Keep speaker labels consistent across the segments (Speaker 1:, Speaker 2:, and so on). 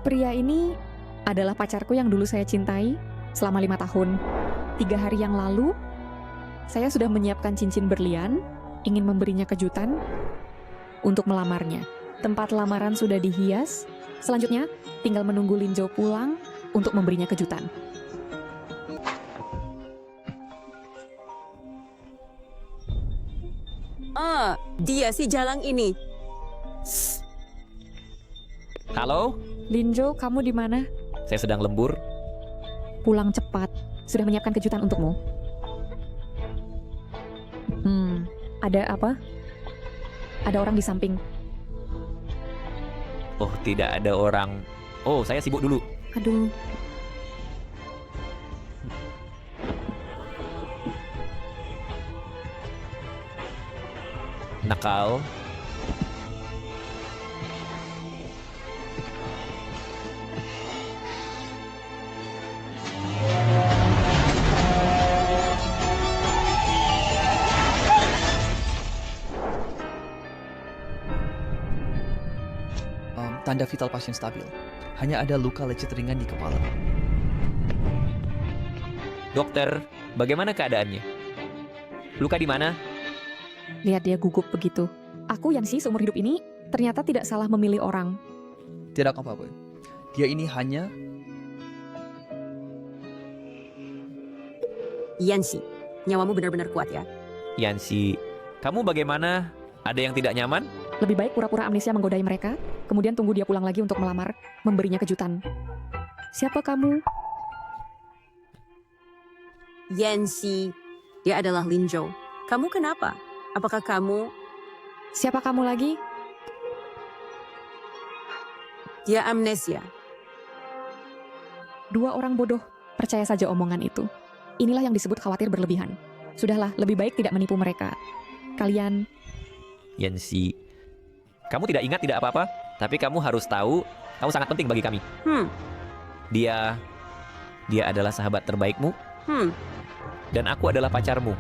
Speaker 1: Pria ini adalah pacarku yang dulu saya cintai selama 5 tahun. 3 hari yang lalu, saya sudah menyiapkan cincin berlian, ingin memberinya kejutan untuk melamarnya. Tempat lamaran sudah dihias, selanjutnya tinggal menunggu Linjo pulang untuk memberinya kejutan.
Speaker 2: Dia si Jalang ini.
Speaker 3: Halo,
Speaker 1: Linjo, kamu di mana?
Speaker 3: saya sedang lembur.
Speaker 1: Pulang cepat. Sudah menyiapkan kejutan untukmu. Ada apa? Ada orang di samping.
Speaker 3: Oh, tidak ada orang. Oh, saya sibuk dulu.
Speaker 1: Aduh,
Speaker 3: Nakal.
Speaker 4: Tanda vital pasien stabil. Hanya ada luka lecet ringan di kepala.
Speaker 3: Dokter, bagaimana keadaannya? Luka di mana?
Speaker 1: lihat dia gugup begitu. Aku yang sih seumur hidup ini ternyata tidak salah memilih orang.
Speaker 4: Tidak apa-apa. Dia ini hanya...
Speaker 2: Yansi, nyawamu benar-benar kuat ya.
Speaker 3: Yansi, kamu bagaimana? Ada yang tidak nyaman?
Speaker 1: Lebih baik pura-pura amnesia menggodai mereka, kemudian tunggu dia pulang lagi untuk melamar, memberinya kejutan. Siapa kamu?
Speaker 2: Yansi, dia adalah Linjo. Kamu kenapa? Apakah kamu...
Speaker 1: Siapa kamu lagi?
Speaker 2: Dia amnesia.
Speaker 1: 2 orang bodoh, percaya saja omongan itu. Inilah yang disebut khawatir berlebihan. Sudahlah, lebih baik tidak menipu mereka. Kalian...
Speaker 3: Yansi, kamu tidak ingat tidak apa-apa, tapi kamu harus tahu, kamu sangat penting bagi kami. Dia adalah sahabat terbaikmu, dan aku adalah pacarmu.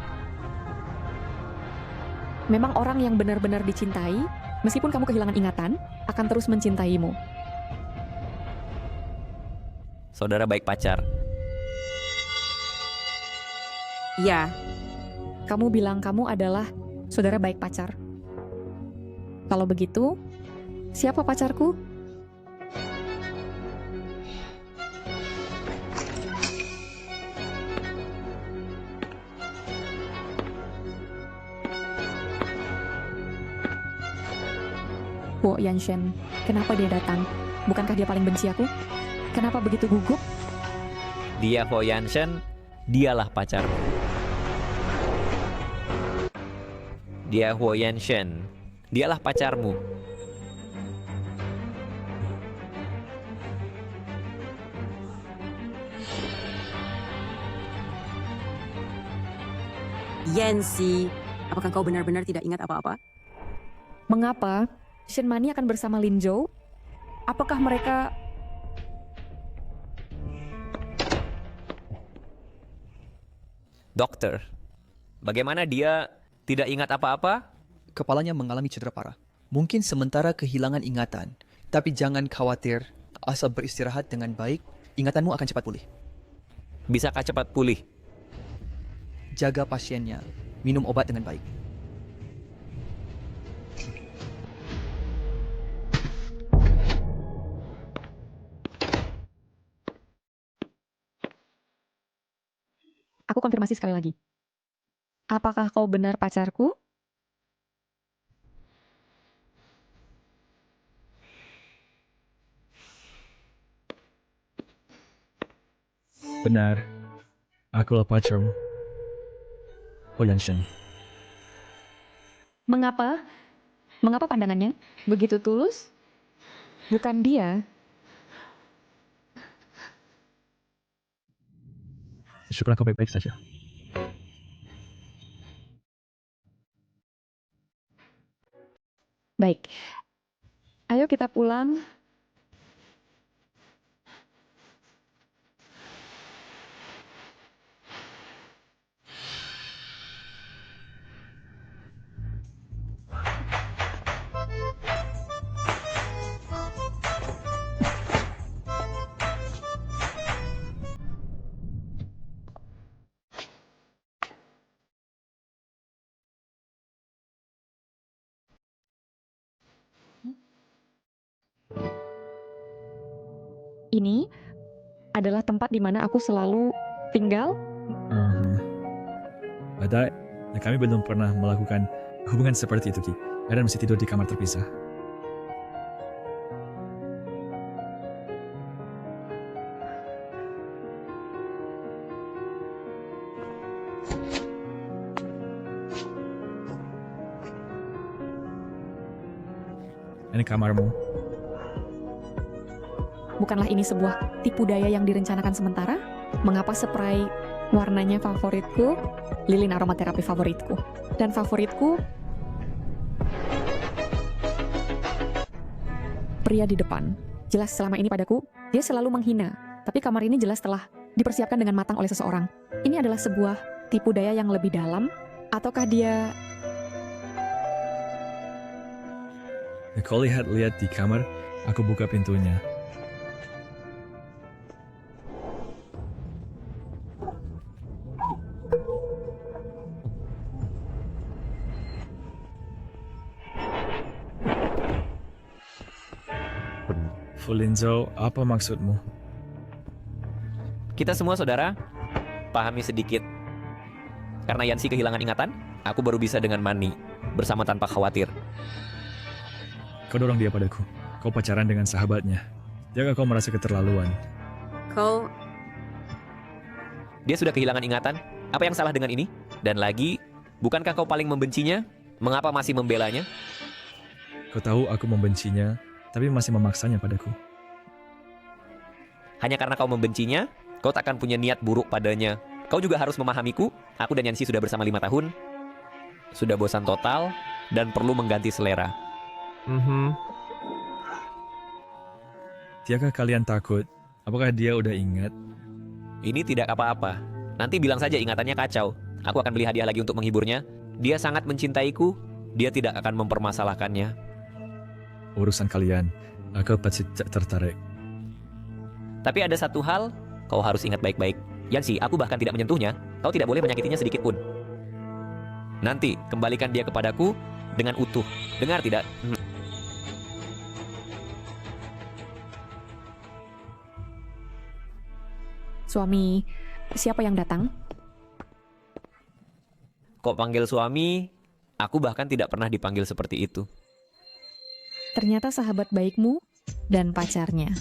Speaker 1: Memang orang yang benar-benar dicintai, meskipun kamu kehilangan ingatan, akan terus mencintaimu.
Speaker 3: Saudara baik pacar.
Speaker 2: Ya,
Speaker 1: Kamu bilang kamu adalah saudara baik pacar. Kalau begitu, siapa pacarku? Wo Yanshen, kenapa dia datang? Bukankah dia paling benci aku? Kenapa begitu gugup?
Speaker 3: Dia Ho Yanshen, dialah pacarmu. Dia Ho Yanshen, dialah pacarmu.
Speaker 2: Yansi, apakah kau benar-benar tidak ingat apa-apa?
Speaker 1: Mengapa Shenmani akan bersama Linjo? Apakah mereka...
Speaker 3: Dokter, bagaimana dia tidak ingat apa-apa?
Speaker 4: Kepalanya mengalami cedera parah. Mungkin sementara kehilangan ingatan. Tapi jangan khawatir. Asal beristirahat dengan baik, ingatanmu akan cepat pulih.
Speaker 3: Bisakah cepat pulih?
Speaker 4: Jaga pasiennya. Minum obat dengan baik.
Speaker 1: Aku konfirmasi sekali lagi. Apakah kau benar pacarku?
Speaker 5: Benar. Akulah pacarmu. Ho Yanshen.
Speaker 1: Mengapa? Mengapa pandangannya begitu tulus? Bukan dia.
Speaker 5: Syukurlah kau baik-baik saja.
Speaker 1: Baik. Ayo kita pulang. Ini adalah tempat di mana aku selalu tinggal.
Speaker 5: Ada, kami belum pernah melakukan hubungan seperti itu, Ki. Kadang mesti tidur di kamar terpisah. Ini kamarmu.
Speaker 1: Bukanlah ini sebuah tipu daya yang direncanakan sementara? Mengapa spray warnanya favoritku, lilin aromaterapi favoritku, dan favoritku pria di depan. Jelas selama ini padaku, dia selalu menghina. Tapi kamar ini jelas telah dipersiapkan dengan matang oleh seseorang. Ini adalah sebuah tipu daya yang lebih dalam, ataukah dia...
Speaker 5: Kau lihat di kamar, aku buka pintunya. Fulinzo, apa maksudmu?
Speaker 3: Kita semua saudara, pahami sedikit. Karena Yansi kehilangan ingatan, aku baru bisa dengan Mani, bersama tanpa khawatir.
Speaker 5: Kau dorong dia padaku. Kau pacaran dengan sahabatnya. Jaga kau merasa keterlaluan.
Speaker 3: Dia sudah kehilangan ingatan. Apa yang salah dengan ini? Dan lagi, bukankah kau paling membencinya? Mengapa masih membelanya?
Speaker 5: Kau tahu aku membencinya, tapi masih memaksanya padaku.
Speaker 3: Hanya karena kau membencinya, kau takkan punya niat buruk padanya. Kau juga harus memahamiku. Aku dan Yansi sudah bersama 5 tahun. Sudah bosan total, dan perlu mengganti selera.
Speaker 5: Tiapkah kalian takut? Apakah dia udah ingat?
Speaker 3: Ini tidak apa-apa. Nanti bilang saja ingatannya kacau. Aku akan beli hadiah lagi untuk menghiburnya. Dia sangat mencintaiku. Dia tidak akan mempermasalahkannya.
Speaker 5: Urusan kalian, aku pasti tertarik.
Speaker 3: Tapi ada satu hal, kau harus ingat baik-baik. Yansi, aku bahkan tidak menyentuhnya. Kau tidak boleh menyakitinya sedikit pun. Nanti, kembalikan dia kepadaku dengan utuh. Dengar tidak?
Speaker 1: Suami, siapa yang datang?
Speaker 3: Kok panggil suami? Aku bahkan tidak pernah dipanggil seperti itu.
Speaker 1: Ternyata sahabat baikmu dan pacarnya.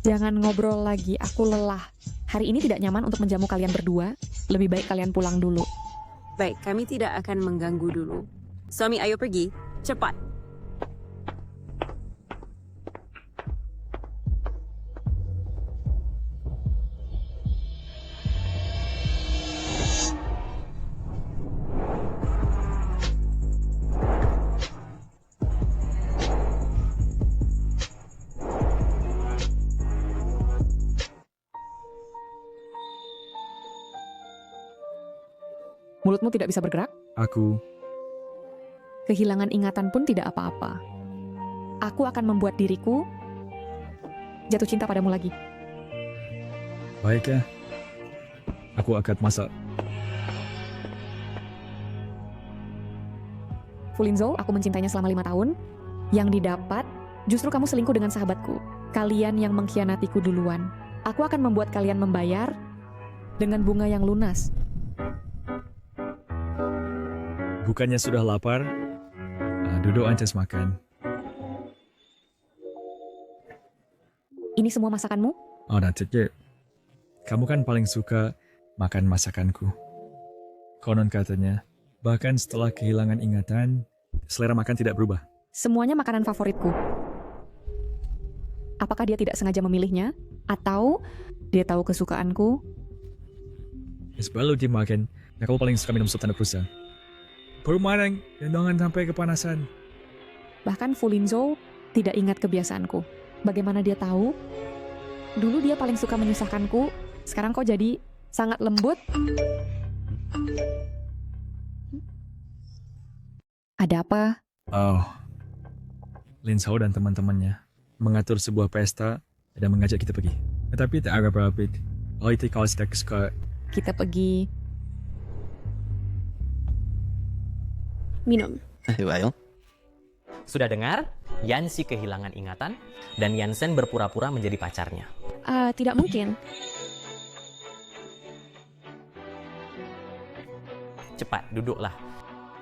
Speaker 1: Jangan ngobrol lagi, aku lelah. Hari ini tidak nyaman untuk menjamu kalian berdua. Lebih baik kalian pulang dulu.
Speaker 2: Baik, kami tidak akan mengganggu dulu. Suami, ayo pergi. Cepat.
Speaker 1: Mulutmu tidak bisa bergerak?
Speaker 5: Aku,
Speaker 1: Kehilangan ingatan pun tidak apa-apa. Aku akan membuat diriku jatuh cinta padamu lagi.
Speaker 5: baik ya. Aku akan masak.
Speaker 1: Fulinzo, aku mencintainya selama 5 tahun. Yang didapat, justru kamu selingkuh dengan sahabatku. Kalian yang mengkhianatiku duluan. Aku akan membuat kalian membayar dengan bunga yang lunas.
Speaker 5: Bukannya sudah lapar? Duduk ancas makan.
Speaker 1: Ini semua masakanmu?
Speaker 5: Oh, that's it. Kamu kan paling suka makan masakanku. Konon katanya, bahkan setelah kehilangan ingatan, selera makan tidak berubah.
Speaker 1: Semuanya makanan favoritku. Apakah dia tidak sengaja memilihnya? Atau dia tahu kesukaanku?
Speaker 5: Sebelum dimakan, kamu paling suka minum sup tanduk rusa. Permainan, jangan sampai kepanasan.
Speaker 1: Bahkan Fulinzo tidak ingat kebiasaanku. Bagaimana dia tahu? Dulu dia paling suka menyusahkanku, sekarang kok jadi sangat lembut. Ada apa?
Speaker 5: Oh, Lin Zhao dan teman-temannya mengatur sebuah pesta dan mengajak kita pergi. Tetapi tak agak berapa. Oh, itu kalau tidak suka.
Speaker 1: Kita pergi
Speaker 6: minum.
Speaker 7: Ayo.
Speaker 3: Sudah dengar?
Speaker 6: Yanxi kehilangan ingatan dan Yansen berpura-pura menjadi pacarnya.
Speaker 1: Tidak mungkin.
Speaker 6: Cepat, duduklah.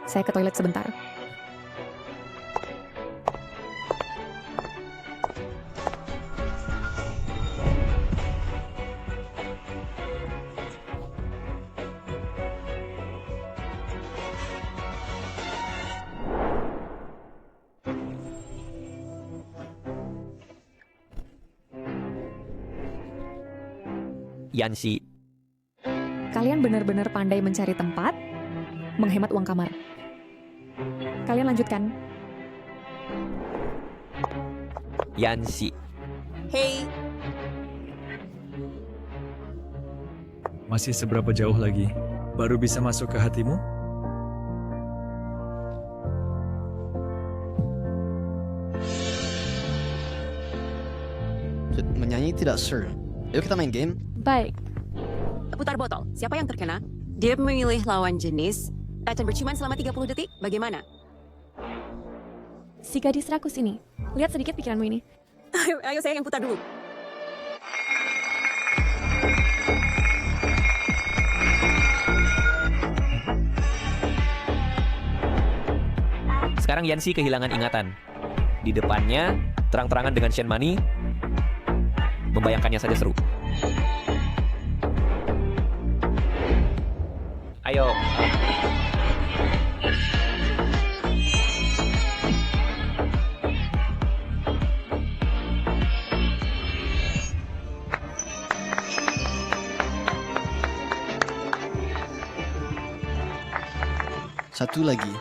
Speaker 1: Saya ke toilet sebentar.
Speaker 3: Yanxi,
Speaker 1: Kalian benar-benar pandai mencari tempat, menghemat uang kamar. Kalian lanjutkan.
Speaker 3: Yanxi,
Speaker 2: Hey,
Speaker 5: Masih seberapa jauh lagi? Baru bisa masuk ke hatimu?
Speaker 7: Menyanyi tidak, sir. Yuk kita main game.
Speaker 1: Baik.
Speaker 2: putar botol. Siapa yang terkena? Dia memilih lawan jenis dan berciuman selama 30 detik. Bagaimana?
Speaker 1: Si gadis rakus ini. Lihat sedikit pikiranmu ini.
Speaker 2: Ayo saya yang putar dulu.
Speaker 3: Sekarang Yanxi kehilangan ingatan. Di depannya, terang-terangan dengan Shen Mani, membayangkannya saja seru. Ayo.
Speaker 7: Satu lagi.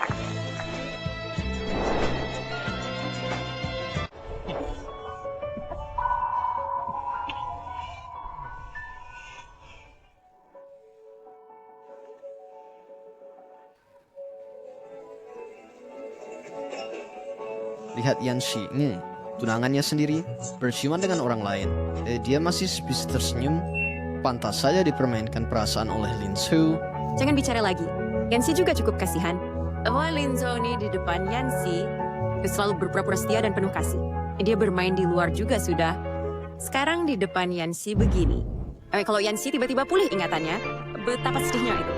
Speaker 7: Lihat Yanxi ini, tunangannya sendiri berciuman dengan orang lain. Dia masih bisa tersenyum. Pantas saja dipermainkan perasaan oleh Lin Su.
Speaker 2: Jangan bicara lagi. Yanxi juga cukup kasihan. Wah, Linzo ini di depan Yanxi selalu berpura-pura setia dan penuh kasih. Dia bermain di luar juga sudah. Sekarang di depan Yanxi begini. Kalau Yanxi tiba-tiba pulih ingatannya, betapa sedihnya itu.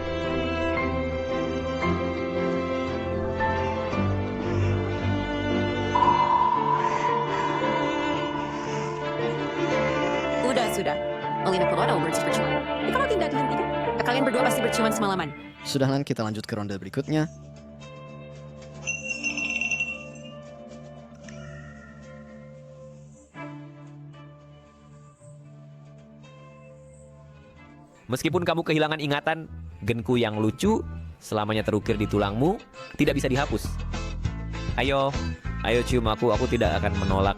Speaker 2: Sudah. Melina Polono berciuman. Kalau tidak dihentikan, kalian berdua pasti berciuman semalaman.
Speaker 7: Sudah, Nan, kita lanjut ke ronde berikutnya.
Speaker 3: Meskipun kamu kehilangan ingatan, genku yang lucu selamanya terukir di tulangmu tidak bisa dihapus. Ayo cium aku tidak akan menolak.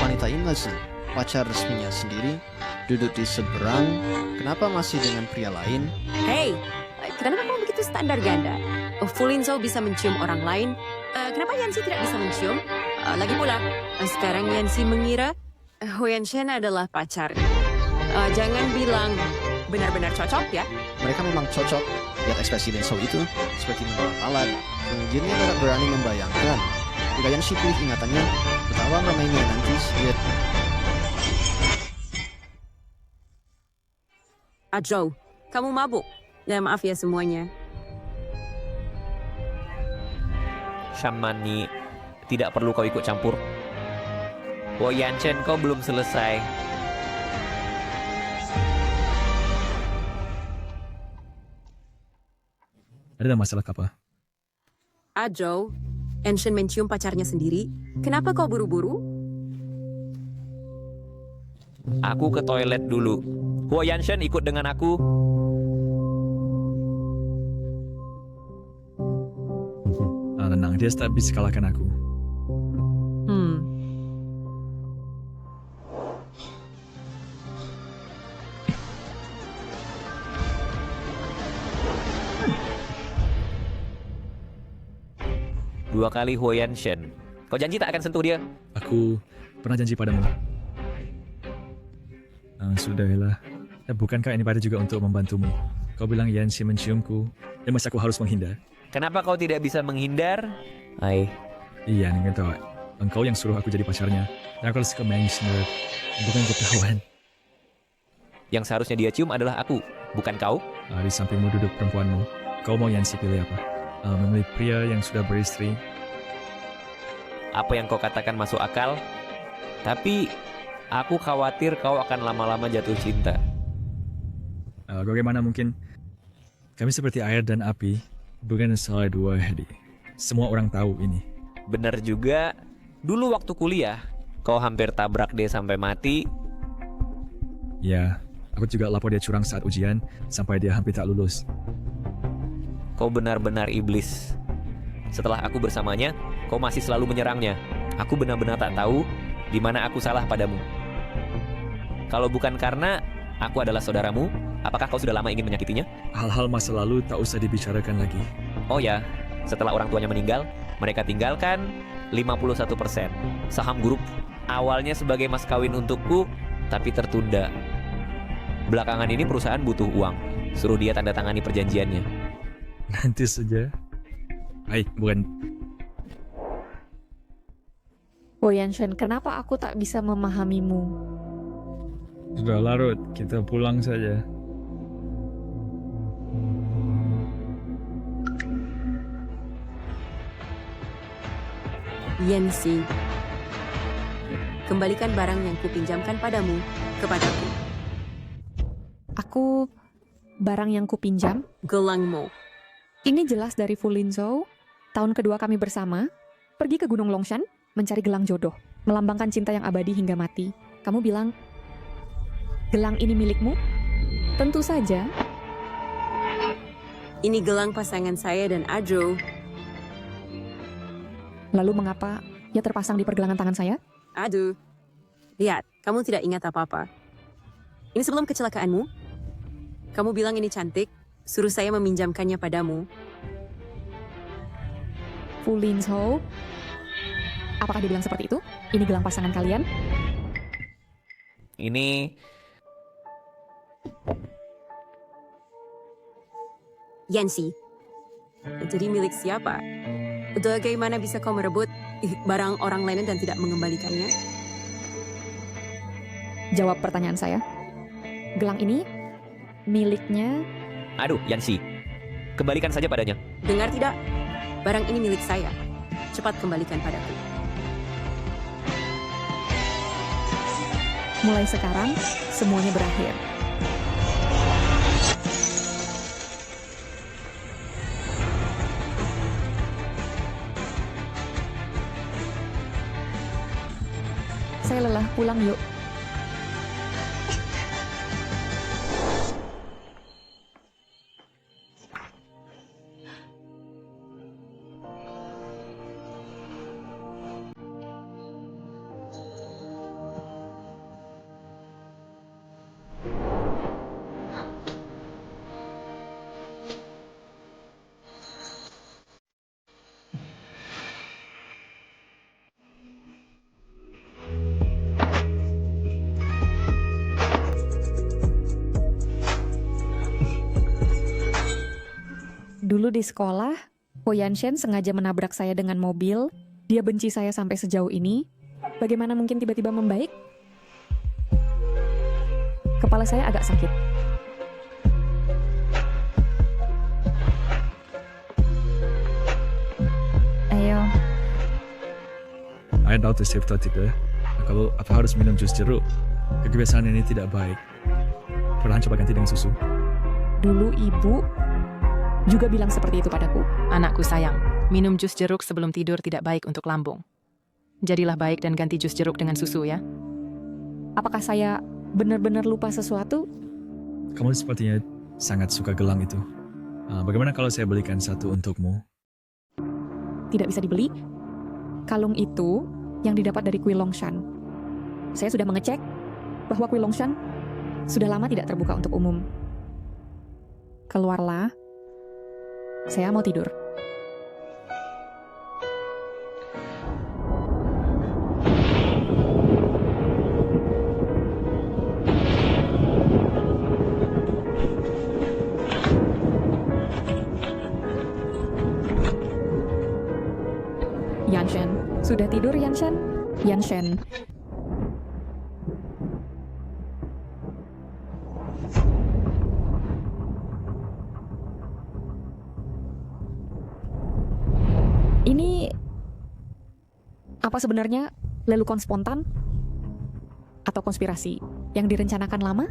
Speaker 7: Wanita ini pacar resminya sendiri, duduk di seberang. Kenapa masih dengan pria lain?
Speaker 2: Hey, kenapa kamu begitu standar ganda? Fulinzo bisa mencium orang lain. Kenapa Yanxi tidak bisa mencium? Lagi pula, sekarang Yanxi mengira Huyanshen adalah pacar. Jangan bilang benar-benar cocok ya.
Speaker 7: Mereka memang cocok. Lihat ekspresi Linso itu, seperti menolak alat. Kemudian dia tidak berani membayangkan. Jika Yanxi pulih ingatannya, betapa ramainya nanti dia.
Speaker 2: Joe, kamu mabuk. Ya maaf ya semuanya.
Speaker 3: Shen Mani, tidak perlu kau ikut campur. Yanchen, kau belum selesai.
Speaker 5: Ada masalah apa?
Speaker 2: Joe, Enshin mencium pacarnya sendiri. Kenapa kau buru-buru?
Speaker 3: Aku ke toilet dulu. Yanshen ikut dengan aku.
Speaker 5: Tenang, dia tak bisa kalahkan aku.
Speaker 3: Dua kali Huoyan Shen. Kau janji tak akan sentuh dia?
Speaker 5: Aku pernah janji padamu. Sudahlah. Bukankah ini pada juga untuk membantumu? Kau bilang Yanxi menciumku, dan masa aku harus menghindar?
Speaker 3: Kenapa kau tidak bisa menghindar? Hai,
Speaker 5: Iya, ingin tahu. Engkau yang suruh aku jadi pacarnya. Dan aku suka main nerd, bukan ketahuan.
Speaker 3: yang seharusnya dia cium adalah aku, bukan kau.
Speaker 5: Di sampingmu duduk perempuanmu. Kau mau Yanxi pilih apa? Memilih pria yang sudah beristri?
Speaker 3: Apa yang kau katakan masuk akal, tapi aku khawatir kau akan lama-lama jatuh cinta.
Speaker 5: Bagaimana mungkin? Kami seperti air dan api, bukan salah dua hadi. Semua orang tahu ini.
Speaker 3: Benar juga, dulu waktu kuliah, kau hampir tabrak dia sampai mati.
Speaker 5: Ya, aku juga lapor dia curang saat ujian, sampai dia hampir tak lulus.
Speaker 3: Kau benar-benar iblis. Setelah aku bersamanya, kau masih selalu menyerangnya. Aku benar-benar tak tahu di mana aku salah padamu. Kalau bukan karena aku adalah saudaramu, apakah kau sudah lama ingin menyakitinya?
Speaker 5: Hal-hal masa lalu tak usah dibicarakan lagi.
Speaker 3: Oh ya, setelah orang tuanya meninggal, mereka tinggalkan 51% saham grup. Awalnya sebagai mas kawin untukku, tapi tertunda. Belakangan ini perusahaan butuh uang. Suruh dia tanda tangani perjanjiannya.
Speaker 5: Nanti saja. Bukan.
Speaker 1: Huoyan Shen, kenapa aku tak bisa memahamimu?
Speaker 5: Sudah larut, kita pulang saja.
Speaker 2: Yanxi, kembalikan barang yang kupinjamkan padamu kepadaku.
Speaker 1: Aku barang yang kupinjam?
Speaker 2: Gelangmu.
Speaker 1: Ini jelas dari Fu Linzhou. Tahun kedua kami bersama, pergi ke Gunung Longshan, mencari gelang jodoh, melambangkan cinta yang abadi hingga mati. Kamu bilang, gelang ini milikmu? Tentu saja.
Speaker 2: Ini gelang pasangan saya dan Adro.
Speaker 1: Lalu mengapa ia terpasang di pergelangan tangan saya?
Speaker 2: Aduh, lihat, kamu tidak ingat apa-apa. Ini sebelum kecelakaanmu. Kamu bilang ini cantik, suruh saya meminjamkannya padamu.
Speaker 1: Fu Linzhou, apakah dia bilang seperti itu? Ini gelang pasangan kalian?
Speaker 3: Ini
Speaker 2: Yanxi, jadi milik siapa? Bagaimana bisa kau merebut barang orang lain dan tidak mengembalikannya?
Speaker 1: Jawab pertanyaan saya. Gelang ini miliknya.
Speaker 3: aduh, Yanxi, kembalikan saja padanya.
Speaker 2: Dengar tidak? Barang ini milik saya. Cepat kembalikan padaku.
Speaker 1: Mulai sekarang, semuanya berakhir. Saya lelah, pulang yuk. Dulu di sekolah, Huoyan Shen sengaja menabrak saya dengan mobil. Dia benci saya sampai sejauh ini. Bagaimana mungkin tiba-tiba membaik? Kepala saya agak sakit. Ayo.
Speaker 5: Air tahu safe atau tidak. Kalau apa harus minum jus jeruk? Kebiasaan ini tidak baik. Perlahan coba ganti dengan susu.
Speaker 1: Dulu ibu juga bilang seperti itu padaku.
Speaker 8: Anakku sayang, minum jus jeruk sebelum tidur tidak baik untuk lambung. Jadilah baik dan ganti jus jeruk dengan susu ya.
Speaker 1: Apakah saya benar-benar lupa sesuatu?
Speaker 5: Kamu sepertinya sangat suka gelang itu. Bagaimana kalau saya belikan satu untukmu?
Speaker 1: tidak bisa dibeli. Kalung itu yang didapat dari Kui Longshan. Saya sudah mengecek bahwa Kui Longshan sudah lama tidak terbuka untuk umum. Keluarlah. Saya mau tidur. Yanshen, sudah tidur Yanshen? Yanshen. Ini apa sebenarnya lelukon spontan? Atau konspirasi yang direncanakan lama?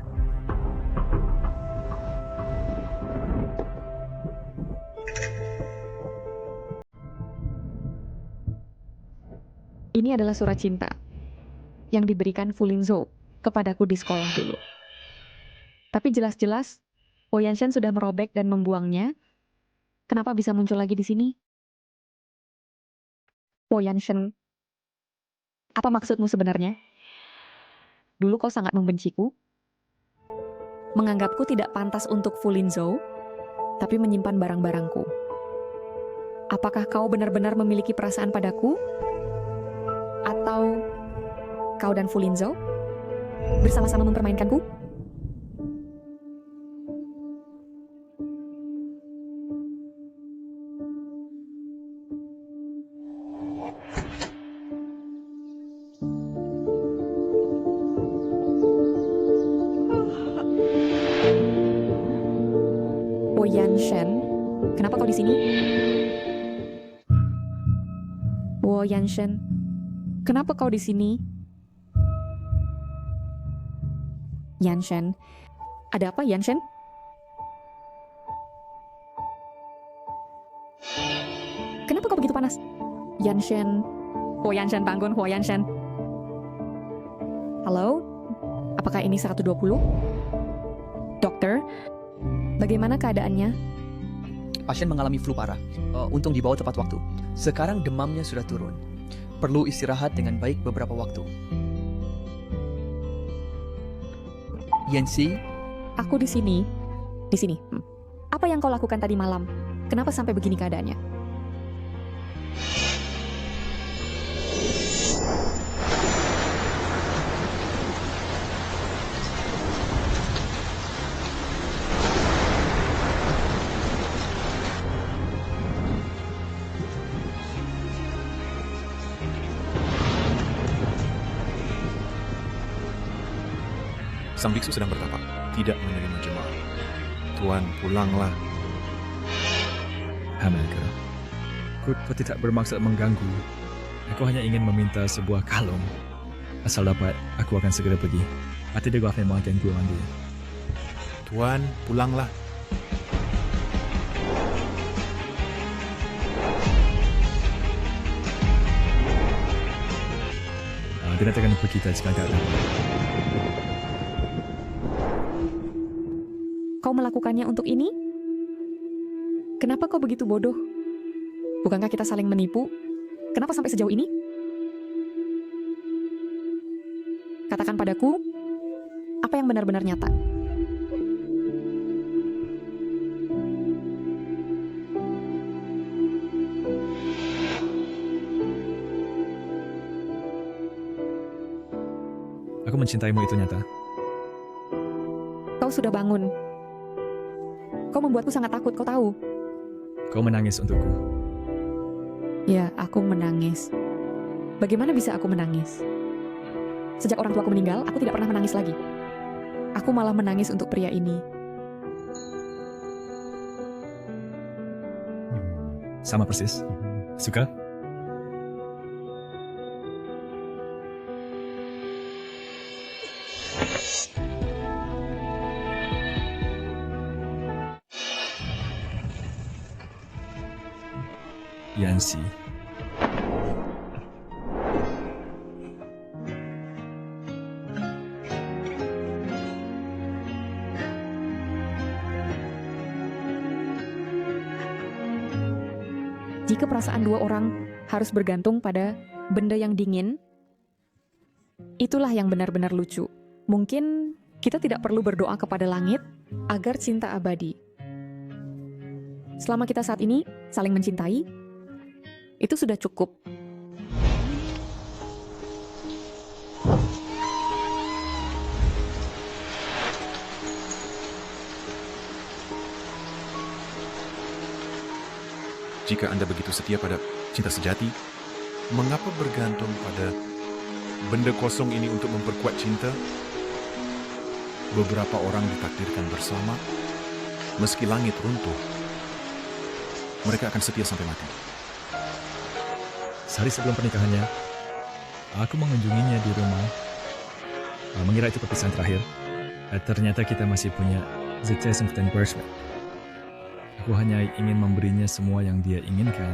Speaker 1: Ini adalah surat cinta yang diberikan Fu Lingzhou kepadaku di sekolah dulu. Tapi jelas-jelas Po Yanshen sudah merobek dan membuangnya. Kenapa bisa muncul lagi di sini? Po Yanshen, apa maksudmu sebenarnya? Dulu kau sangat membenciku, menganggapku tidak pantas untuk Fu Lingzhou, tapi menyimpan barang-barangku. Apakah kau benar-benar memiliki perasaan padaku? Atau kau dan Fu Lingzhou bersama-sama mempermainkanku? Po Yanshen, kenapa kau di sini? Po Yanshen, kenapa kau di sini? Yanshen, ada apa Yanshen? Kenapa kau begitu panas? Yanshen, Po Yanshen bangun, Po Yanshen. Halo, apakah ini 120? Dokter, bagaimana keadaannya?
Speaker 4: Pasien mengalami flu parah. Untung dibawa tepat waktu. Sekarang demamnya sudah turun. Perlu istirahat dengan baik beberapa waktu. Yancy,
Speaker 1: Aku di sini. Di sini. Apa yang kau lakukan tadi malam? Kenapa sampai begini keadaannya?
Speaker 9: Sang biksu sedang bertapa, tidak menerima jemaah. Tuan, pulanglah.
Speaker 5: Hamelka, aku tidak bermaksud mengganggu. Aku hanya ingin meminta sebuah kalung. Asal dapat, aku akan segera pergi. Hati dia gua akan makan gua mandi.
Speaker 9: Tuan, pulanglah.
Speaker 5: Dia akan pergi jika tak dapat.
Speaker 1: Kau melakukannya untuk ini? Kenapa kau begitu bodoh? Bukankah kita saling menipu? Kenapa sampai sejauh ini? Katakan padaku, apa yang benar-benar nyata?
Speaker 5: Aku mencintaimu, itu nyata.
Speaker 1: Kau sudah bangun. Kau membuatku sangat takut, kau tahu.
Speaker 5: Kau menangis untukku.
Speaker 1: Ya, aku menangis. Bagaimana bisa aku menangis? Sejak orang tuaku meninggal, aku tidak pernah menangis lagi. Aku malah menangis untuk pria ini.
Speaker 5: Sama persis. Suka? Yancy.
Speaker 1: Jika perasaan dua orang harus bergantung pada benda yang dingin, itulah yang benar-benar lucu. Mungkin kita tidak perlu berdoa kepada langit agar cinta abadi. Selama kita saat ini saling mencintai, itu sudah cukup.
Speaker 9: Jika Anda begitu setia pada cinta sejati, mengapa bergantung pada benda kosong ini untuk memperkuat cinta? Beberapa orang ditakdirkan bersama, meski langit runtuh, mereka akan setia sampai mati.
Speaker 5: Sehari sebelum pernikahannya, aku mengunjunginya di rumah. Mengira itu perpisahan terakhir. Ternyata kita masih punya The Chasing Birthday. Aku hanya ingin memberinya semua yang dia inginkan.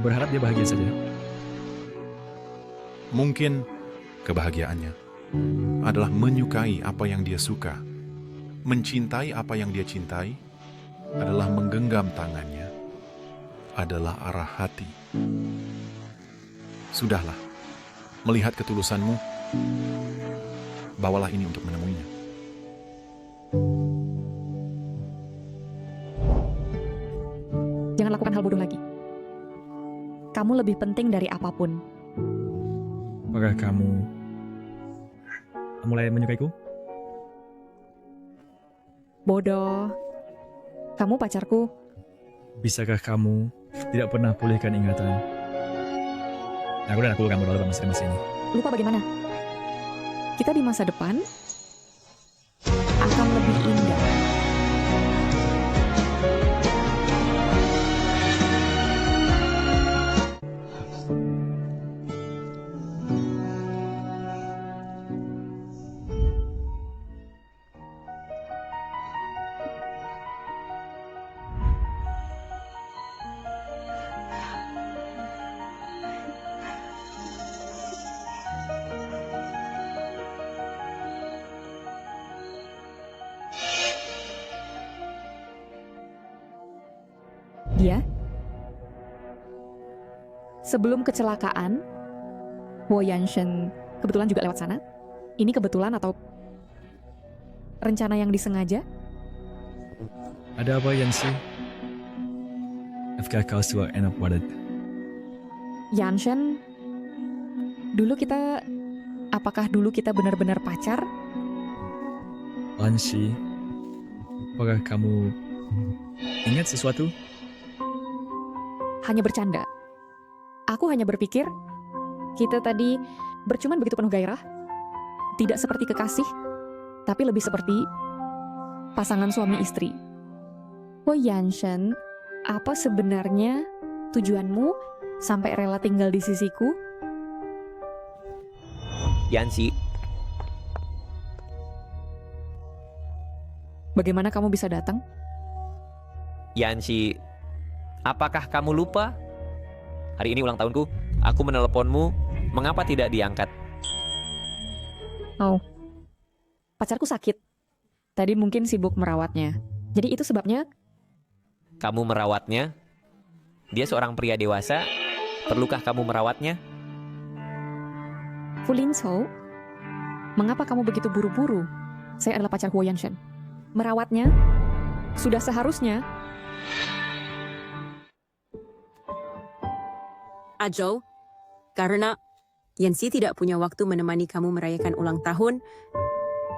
Speaker 5: Berharap dia bahagia saja.
Speaker 9: Mungkin kebahagiaannya adalah menyukai apa yang dia suka. Mencintai apa yang dia cintai adalah menggenggam tangannya, adalah arah hati. Sudahlah, melihat ketulusanmu, bawalah ini untuk menemuinya.
Speaker 1: Jangan lakukan hal bodoh lagi. Kamu lebih penting dari apapun.
Speaker 5: Apakah kamu mulai menyukaiku?
Speaker 1: Bodoh. Kamu pacarku.
Speaker 5: Bisakah kamu tidak pernah pulihkan ingatan? Aku lupa kamu dalam masa ini.
Speaker 1: Lupa bagaimana? Kita di masa depan akan lebih indah. Dia sebelum kecelakaan, Wo Yanshen kebetulan juga lewat sana. Ini kebetulan atau rencana yang disengaja?
Speaker 5: Ada apa, Yancy? Apakah kau suka enak banget?
Speaker 1: Yanshen, apakah dulu kita benar-benar pacar?
Speaker 5: Yancy, apakah kamu ingat sesuatu?
Speaker 1: Hanya bercanda. Aku hanya berpikir kita tadi bercuman begitu penuh gairah. Tidak seperti kekasih, tapi lebih seperti pasangan suami istri. Oh Yanshen, apa sebenarnya tujuanmu sampai rela tinggal di sisiku?
Speaker 3: Yancy,
Speaker 1: Bagaimana kamu bisa datang?
Speaker 3: Yancy, apakah kamu lupa? Hari ini ulang tahunku. Aku meneleponmu. Mengapa tidak diangkat?
Speaker 1: Oh, pacarku sakit. Tadi mungkin sibuk merawatnya. Jadi itu sebabnya.
Speaker 3: Kamu merawatnya? Dia seorang pria dewasa. Perlukah kamu merawatnya?
Speaker 1: Fulinso, mengapa kamu begitu buru-buru? Saya adalah pacar Huo Yanshen. Merawatnya sudah seharusnya.
Speaker 2: Ajo, karena Yancy tidak punya waktu menemani kamu merayakan ulang tahun,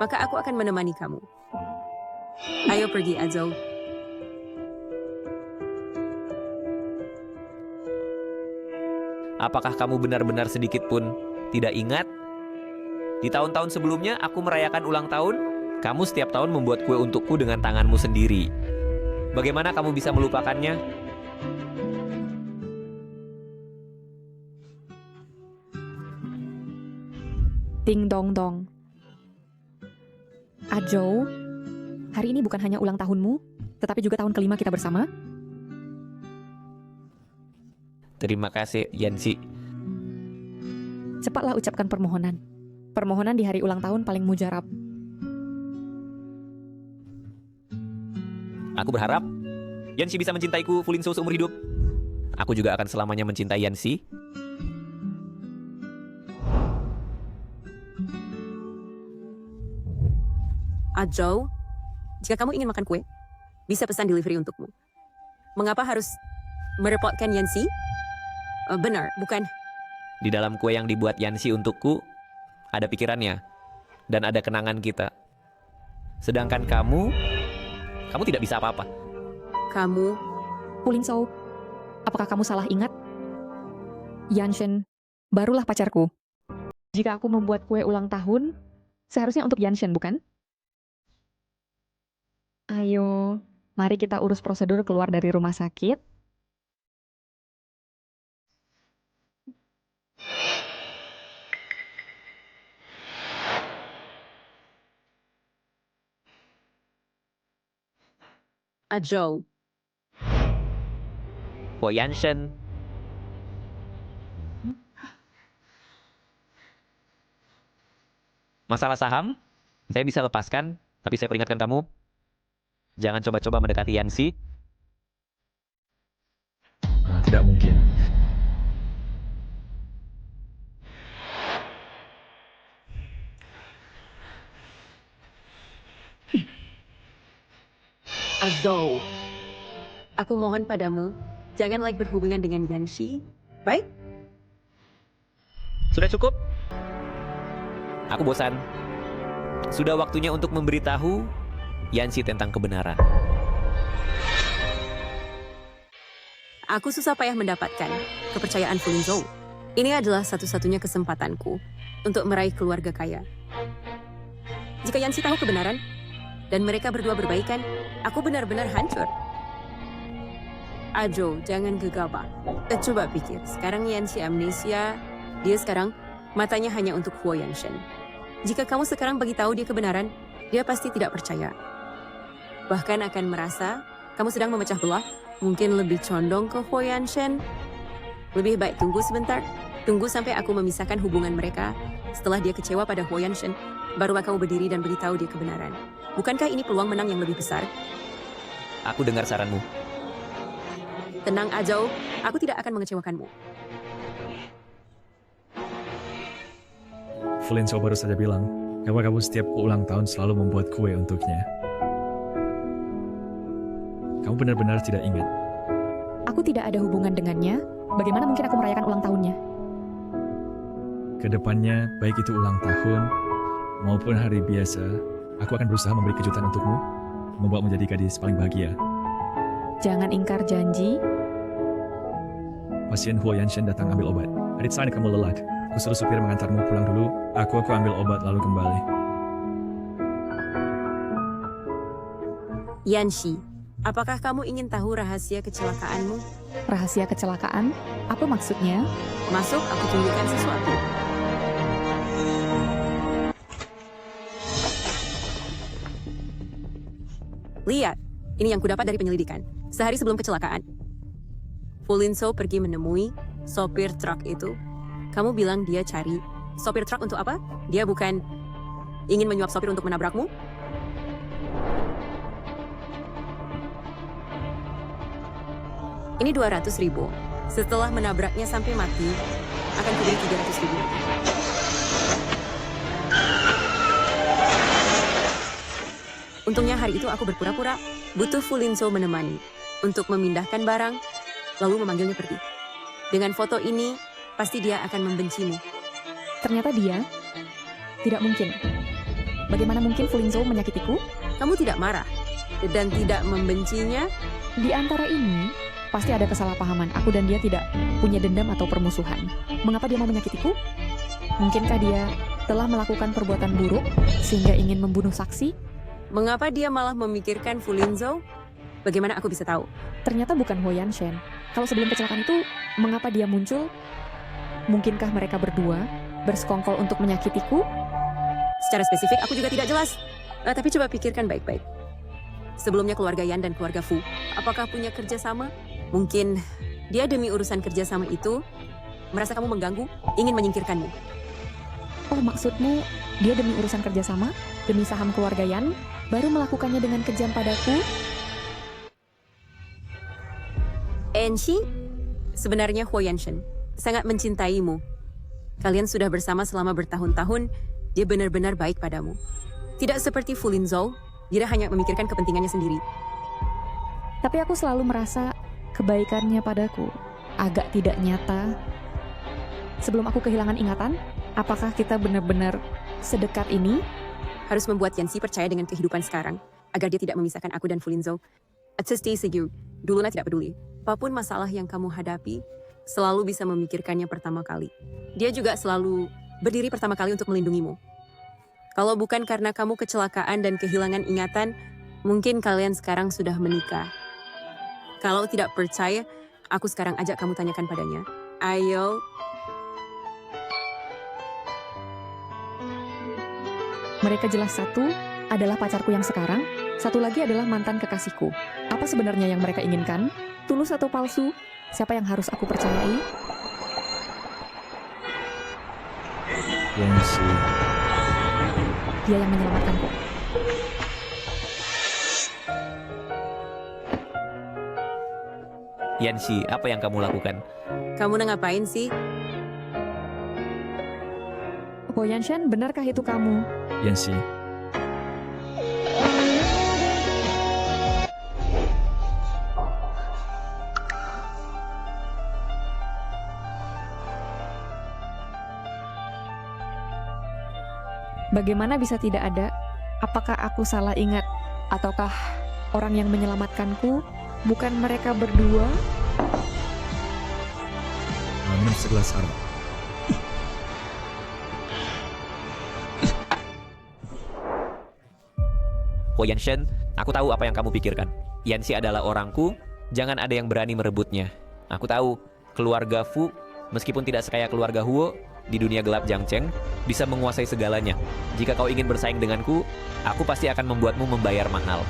Speaker 2: maka aku akan menemani kamu. Ayo pergi, Ajo.
Speaker 3: Apakah kamu benar-benar sedikit pun tidak ingat? Di tahun-tahun sebelumnya aku merayakan ulang tahun, kamu setiap tahun membuat kue untukku dengan tanganmu sendiri. Bagaimana kamu bisa melupakannya?
Speaker 1: Ding dong dong. Ajo, hari ini bukan hanya ulang tahunmu, tetapi juga tahun kelima kita bersama.
Speaker 3: Terima kasih, Yancy.
Speaker 1: Cepatlah ucapkan permohonan. Permohonan di hari ulang tahun paling mujarab.
Speaker 3: Aku berharap Yancy bisa mencintaiku Fulinso seumur hidup. aku juga akan selamanya mencintai Yanxi.
Speaker 2: Zhou, jika kamu ingin makan kue, bisa pesan delivery untukmu. Mengapa harus merepotkan Yanxi? Benar, bukan?
Speaker 3: Di dalam kue yang dibuat Yanxi untukku, ada pikirannya, dan ada kenangan kita. Sedangkan kamu tidak bisa apa-apa.
Speaker 2: Kamu,
Speaker 1: Fu Lingzhou, apakah kamu salah ingat? Yanshen barulah pacarku. Jika aku membuat kue ulang tahun, seharusnya untuk Yanshen, bukan? Ayo, mari kita urus prosedur keluar dari rumah sakit.
Speaker 2: Zhou.
Speaker 3: Po Yanshen. Masalah saham, saya bisa lepaskan, tapi saya peringatkan kamu, jangan coba-coba mendekati Yanxi.
Speaker 5: Tidak mungkin.
Speaker 2: Zhou, aku mohon padamu, jangan lagi berhubungan dengan Yanxi. Baik?
Speaker 3: Sudah cukup? Aku bosan. Sudah waktunya untuk memberitahu Yanxi tentang kebenaran.
Speaker 2: Aku susah payah mendapatkan kepercayaan Fu Lingzhou. Ini adalah satu-satunya kesempatanku untuk meraih keluarga kaya. Jika Yanxi tahu kebenaran, dan mereka berdua berbaikan, aku benar-benar hancur. Zhou, jangan gegabah. Coba pikir, sekarang Yanxi amnesia, dia sekarang matanya hanya untuk Huo Yanshen. Jika kamu sekarang beritahu dia kebenaran, dia pasti tidak percaya. Bahkan akan merasa kamu sedang memecah belah, mungkin lebih condong ke Huo Yanshen. Lebih baik tunggu sebentar, tunggu sampai aku memisahkan hubungan mereka. Setelah dia kecewa pada Huo Yanshen, barulah kamu berdiri dan beritahu dia kebenaran. Bukankah ini peluang menang yang lebih besar?
Speaker 3: Aku dengar saranmu.
Speaker 2: Tenang, Zhou, aku tidak akan mengecewakanmu.
Speaker 5: Fu Lingzhou baru saja bilang, bahwa kamu setiap ulang tahun selalu membuat kue untuknya. Kamu benar-benar tidak ingat.
Speaker 1: Aku tidak ada hubungan dengannya. Bagaimana mungkin aku merayakan ulang tahunnya?
Speaker 5: Kedepannya, baik itu ulang tahun maupun hari biasa, aku akan berusaha memberi kejutan untukmu, membuatmu menjadi gadis paling bahagia.
Speaker 1: Jangan ingkar janji.
Speaker 5: Pasien Huo Yanshen datang ambil obat. Adit saat kamu lelah. Aku suruh supir mengantarmu pulang dulu. Aku ambil obat lalu kembali.
Speaker 2: Yanxi, apakah kamu ingin tahu rahasia kecelakaanmu?
Speaker 1: Rahasia kecelakaan? Apa maksudnya?
Speaker 2: Masuk, aku tunjukkan sesuatu. Lihat, ini yang kudapat dari penyelidikan. Sehari sebelum kecelakaan, Fu Lingzhou pergi menemui sopir truk itu. Kamu bilang dia cari sopir truk untuk apa? Dia bukan ingin menyuap sopir untuk menabrakmu? Ini 200.000. Setelah menabraknya sampai mati, akan kuberi 300.000. Untungnya hari itu aku berpura-pura butuh Fu Lingzhou menemani untuk memindahkan barang, lalu memanggilnya pergi. Dengan foto ini, pasti dia akan membencimu.
Speaker 1: Ternyata dia tidak mungkin. Bagaimana mungkin Fu Lingzhou menyakitiku?
Speaker 2: Kamu tidak marah dan tidak membencinya?
Speaker 1: Di antara ini, pasti ada kesalahpahaman. Aku dan dia tidak punya dendam atau permusuhan. Mengapa dia mau menyakitiku? Mungkinkah dia telah melakukan perbuatan buruk sehingga ingin membunuh saksi?
Speaker 2: Mengapa dia malah memikirkan Fu Lingzhou? Bagaimana aku bisa tahu?
Speaker 1: Ternyata bukan Huo Yanshen. Kalau sebelum kecelakaan itu, mengapa dia muncul? Mungkinkah mereka berdua bersekongkol untuk menyakitiku?
Speaker 2: Secara spesifik aku juga tidak jelas. Tapi coba pikirkan baik-baik. Sebelumnya keluarga Yan dan keluarga Fu, apakah punya kerjasama? Mungkin dia demi urusan kerjasama itu, merasa kamu mengganggu, ingin menyingkirkanmu.
Speaker 1: Oh, maksudmu dia demi urusan kerjasama, demi saham keluarga Yan, baru melakukannya dengan kejam padaku?
Speaker 2: Yanxi, Sebenarnya Huo Yanshen sangat mencintaimu. Kalian sudah bersama selama bertahun-tahun, dia benar-benar baik padamu. Tidak seperti Fu Linzhou, dia hanya memikirkan kepentingannya sendiri.
Speaker 1: Tapi aku selalu merasa kebaikannya padaku agak tidak nyata. Sebelum aku kehilangan ingatan, apakah kita benar-benar sedekat ini?
Speaker 2: Harus membuat Yanxi percaya dengan kehidupan sekarang, agar dia tidak memisahkan aku dan Fu Linzhou. Stay secure, dulunya tidak peduli. Apapun masalah yang kamu hadapi, selalu bisa memikirkannya pertama kali. Dia juga selalu berdiri pertama kali untuk melindungimu. Kalau bukan karena kamu kecelakaan dan kehilangan ingatan, mungkin kalian sekarang sudah menikah. Kalau tidak percaya, aku sekarang ajak kamu tanyakan padanya. Ayo.
Speaker 1: Mereka jelas satu adalah pacarku yang sekarang, satu lagi adalah mantan kekasihku. Apa sebenarnya yang mereka inginkan? Tulus atau palsu? Siapa yang harus aku percayai?
Speaker 5: Yanxi,
Speaker 1: Dia yang menyelamatkanku.
Speaker 3: Yanxi, apa yang kamu lakukan?
Speaker 2: Kamu ngapain sih?
Speaker 1: Huo Yanshen, benarkah itu kamu?
Speaker 5: Yanxi,
Speaker 1: Bagaimana bisa tidak ada? Apakah aku salah ingat? Ataukah orang yang menyelamatkanku bukan mereka berdua?
Speaker 5: minum segelas arak.
Speaker 3: Huo Yanshen, aku tahu apa yang kamu pikirkan. Yanxi adalah orangku, jangan ada yang berani merebutnya. Aku tahu, keluarga Fu, meskipun tidak sekaya keluarga Huo, di dunia gelap Jiangcheng, bisa menguasai segalanya. Jika kau ingin bersaing denganku, aku pasti akan membuatmu membayar mahal.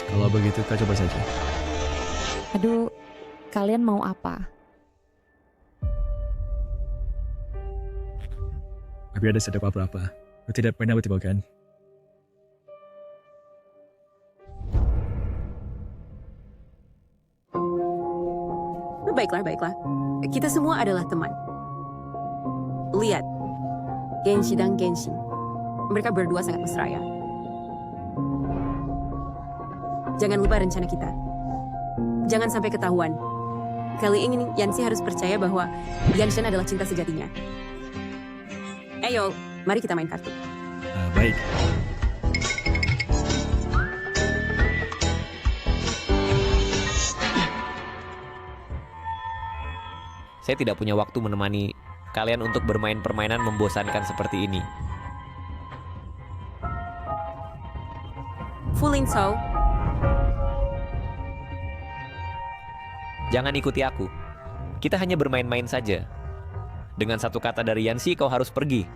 Speaker 5: Kalau begitu, kau coba saja.
Speaker 1: Aduh, kalian mau apa?
Speaker 5: Tapi ada sedap apa-apa. Kau tidak pernah bertemu kan?
Speaker 2: Baiklah. Kita semua adalah teman. Lihat, Genshi dan Genshin. Mereka berdua sangat mesra ya. Jangan lupa rencana kita. Jangan sampai ketahuan. Kali ini Yanxi harus percaya bahwa Yanshen adalah cinta sejatinya. Ayo, mari kita main kartu.
Speaker 5: Baik.
Speaker 3: Saya tidak punya waktu menemani kalian untuk bermain permainan membosankan seperti ini.
Speaker 2: Fu Linzhou,
Speaker 3: Jangan ikuti aku. Kita hanya bermain-main saja. Dengan satu kata dari Yanxi, kau harus pergi.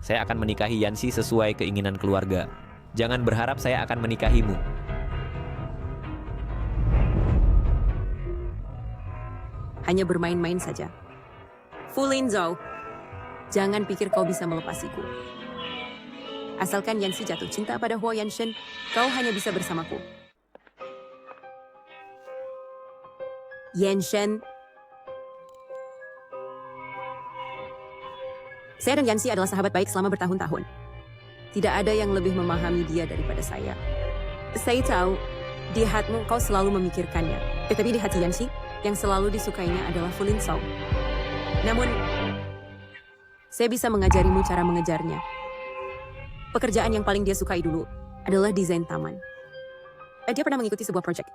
Speaker 3: Saya akan menikahi Yanxi sesuai keinginan keluarga. Jangan berharap saya akan menikahimu.
Speaker 2: hanya bermain-main saja. Fu Linzhou, jangan pikir kau bisa melepasiku. Asalkan Yanxi jatuh cinta pada Huo Yanshen, kau hanya bisa bersamaku. Yanshen, saya dan Yanxi adalah sahabat baik selama bertahun-tahun. Tidak ada yang lebih memahami dia daripada saya. Saya tahu, di hatimu kau selalu memikirkannya. Tetapi di hati Yanxi, yang selalu disukainya adalah Fu Linzhou. Namun, saya bisa mengajarimu cara mengejarnya. Pekerjaan yang paling dia sukai dulu adalah desain taman. Dia pernah mengikuti sebuah proyek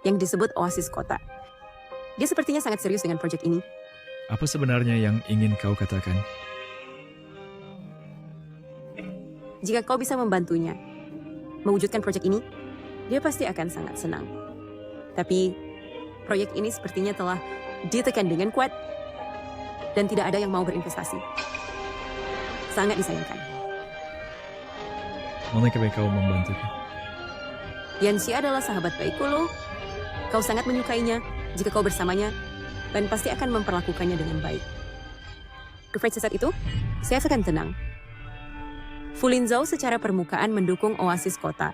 Speaker 2: yang disebut Oasis Kota. Dia sepertinya sangat serius dengan proyek ini.
Speaker 5: Apa sebenarnya yang ingin kau katakan?
Speaker 2: Jika kau bisa membantunya mewujudkan proyek ini, dia pasti akan sangat senang. Tapi, proyek ini sepertinya telah ditekan dengan kuat dan tidak ada yang mau berinvestasi. Sangat disayangkan.
Speaker 5: Manakah kau membantuku?
Speaker 2: Yanxi adalah sahabat baikku loh. Kau sangat menyukainya jika kau bersamanya dan pasti akan memperlakukannya dengan baik. Ke saat itu, saya akan tenang. Fu Linzhou secara permukaan mendukung Oasis Kota.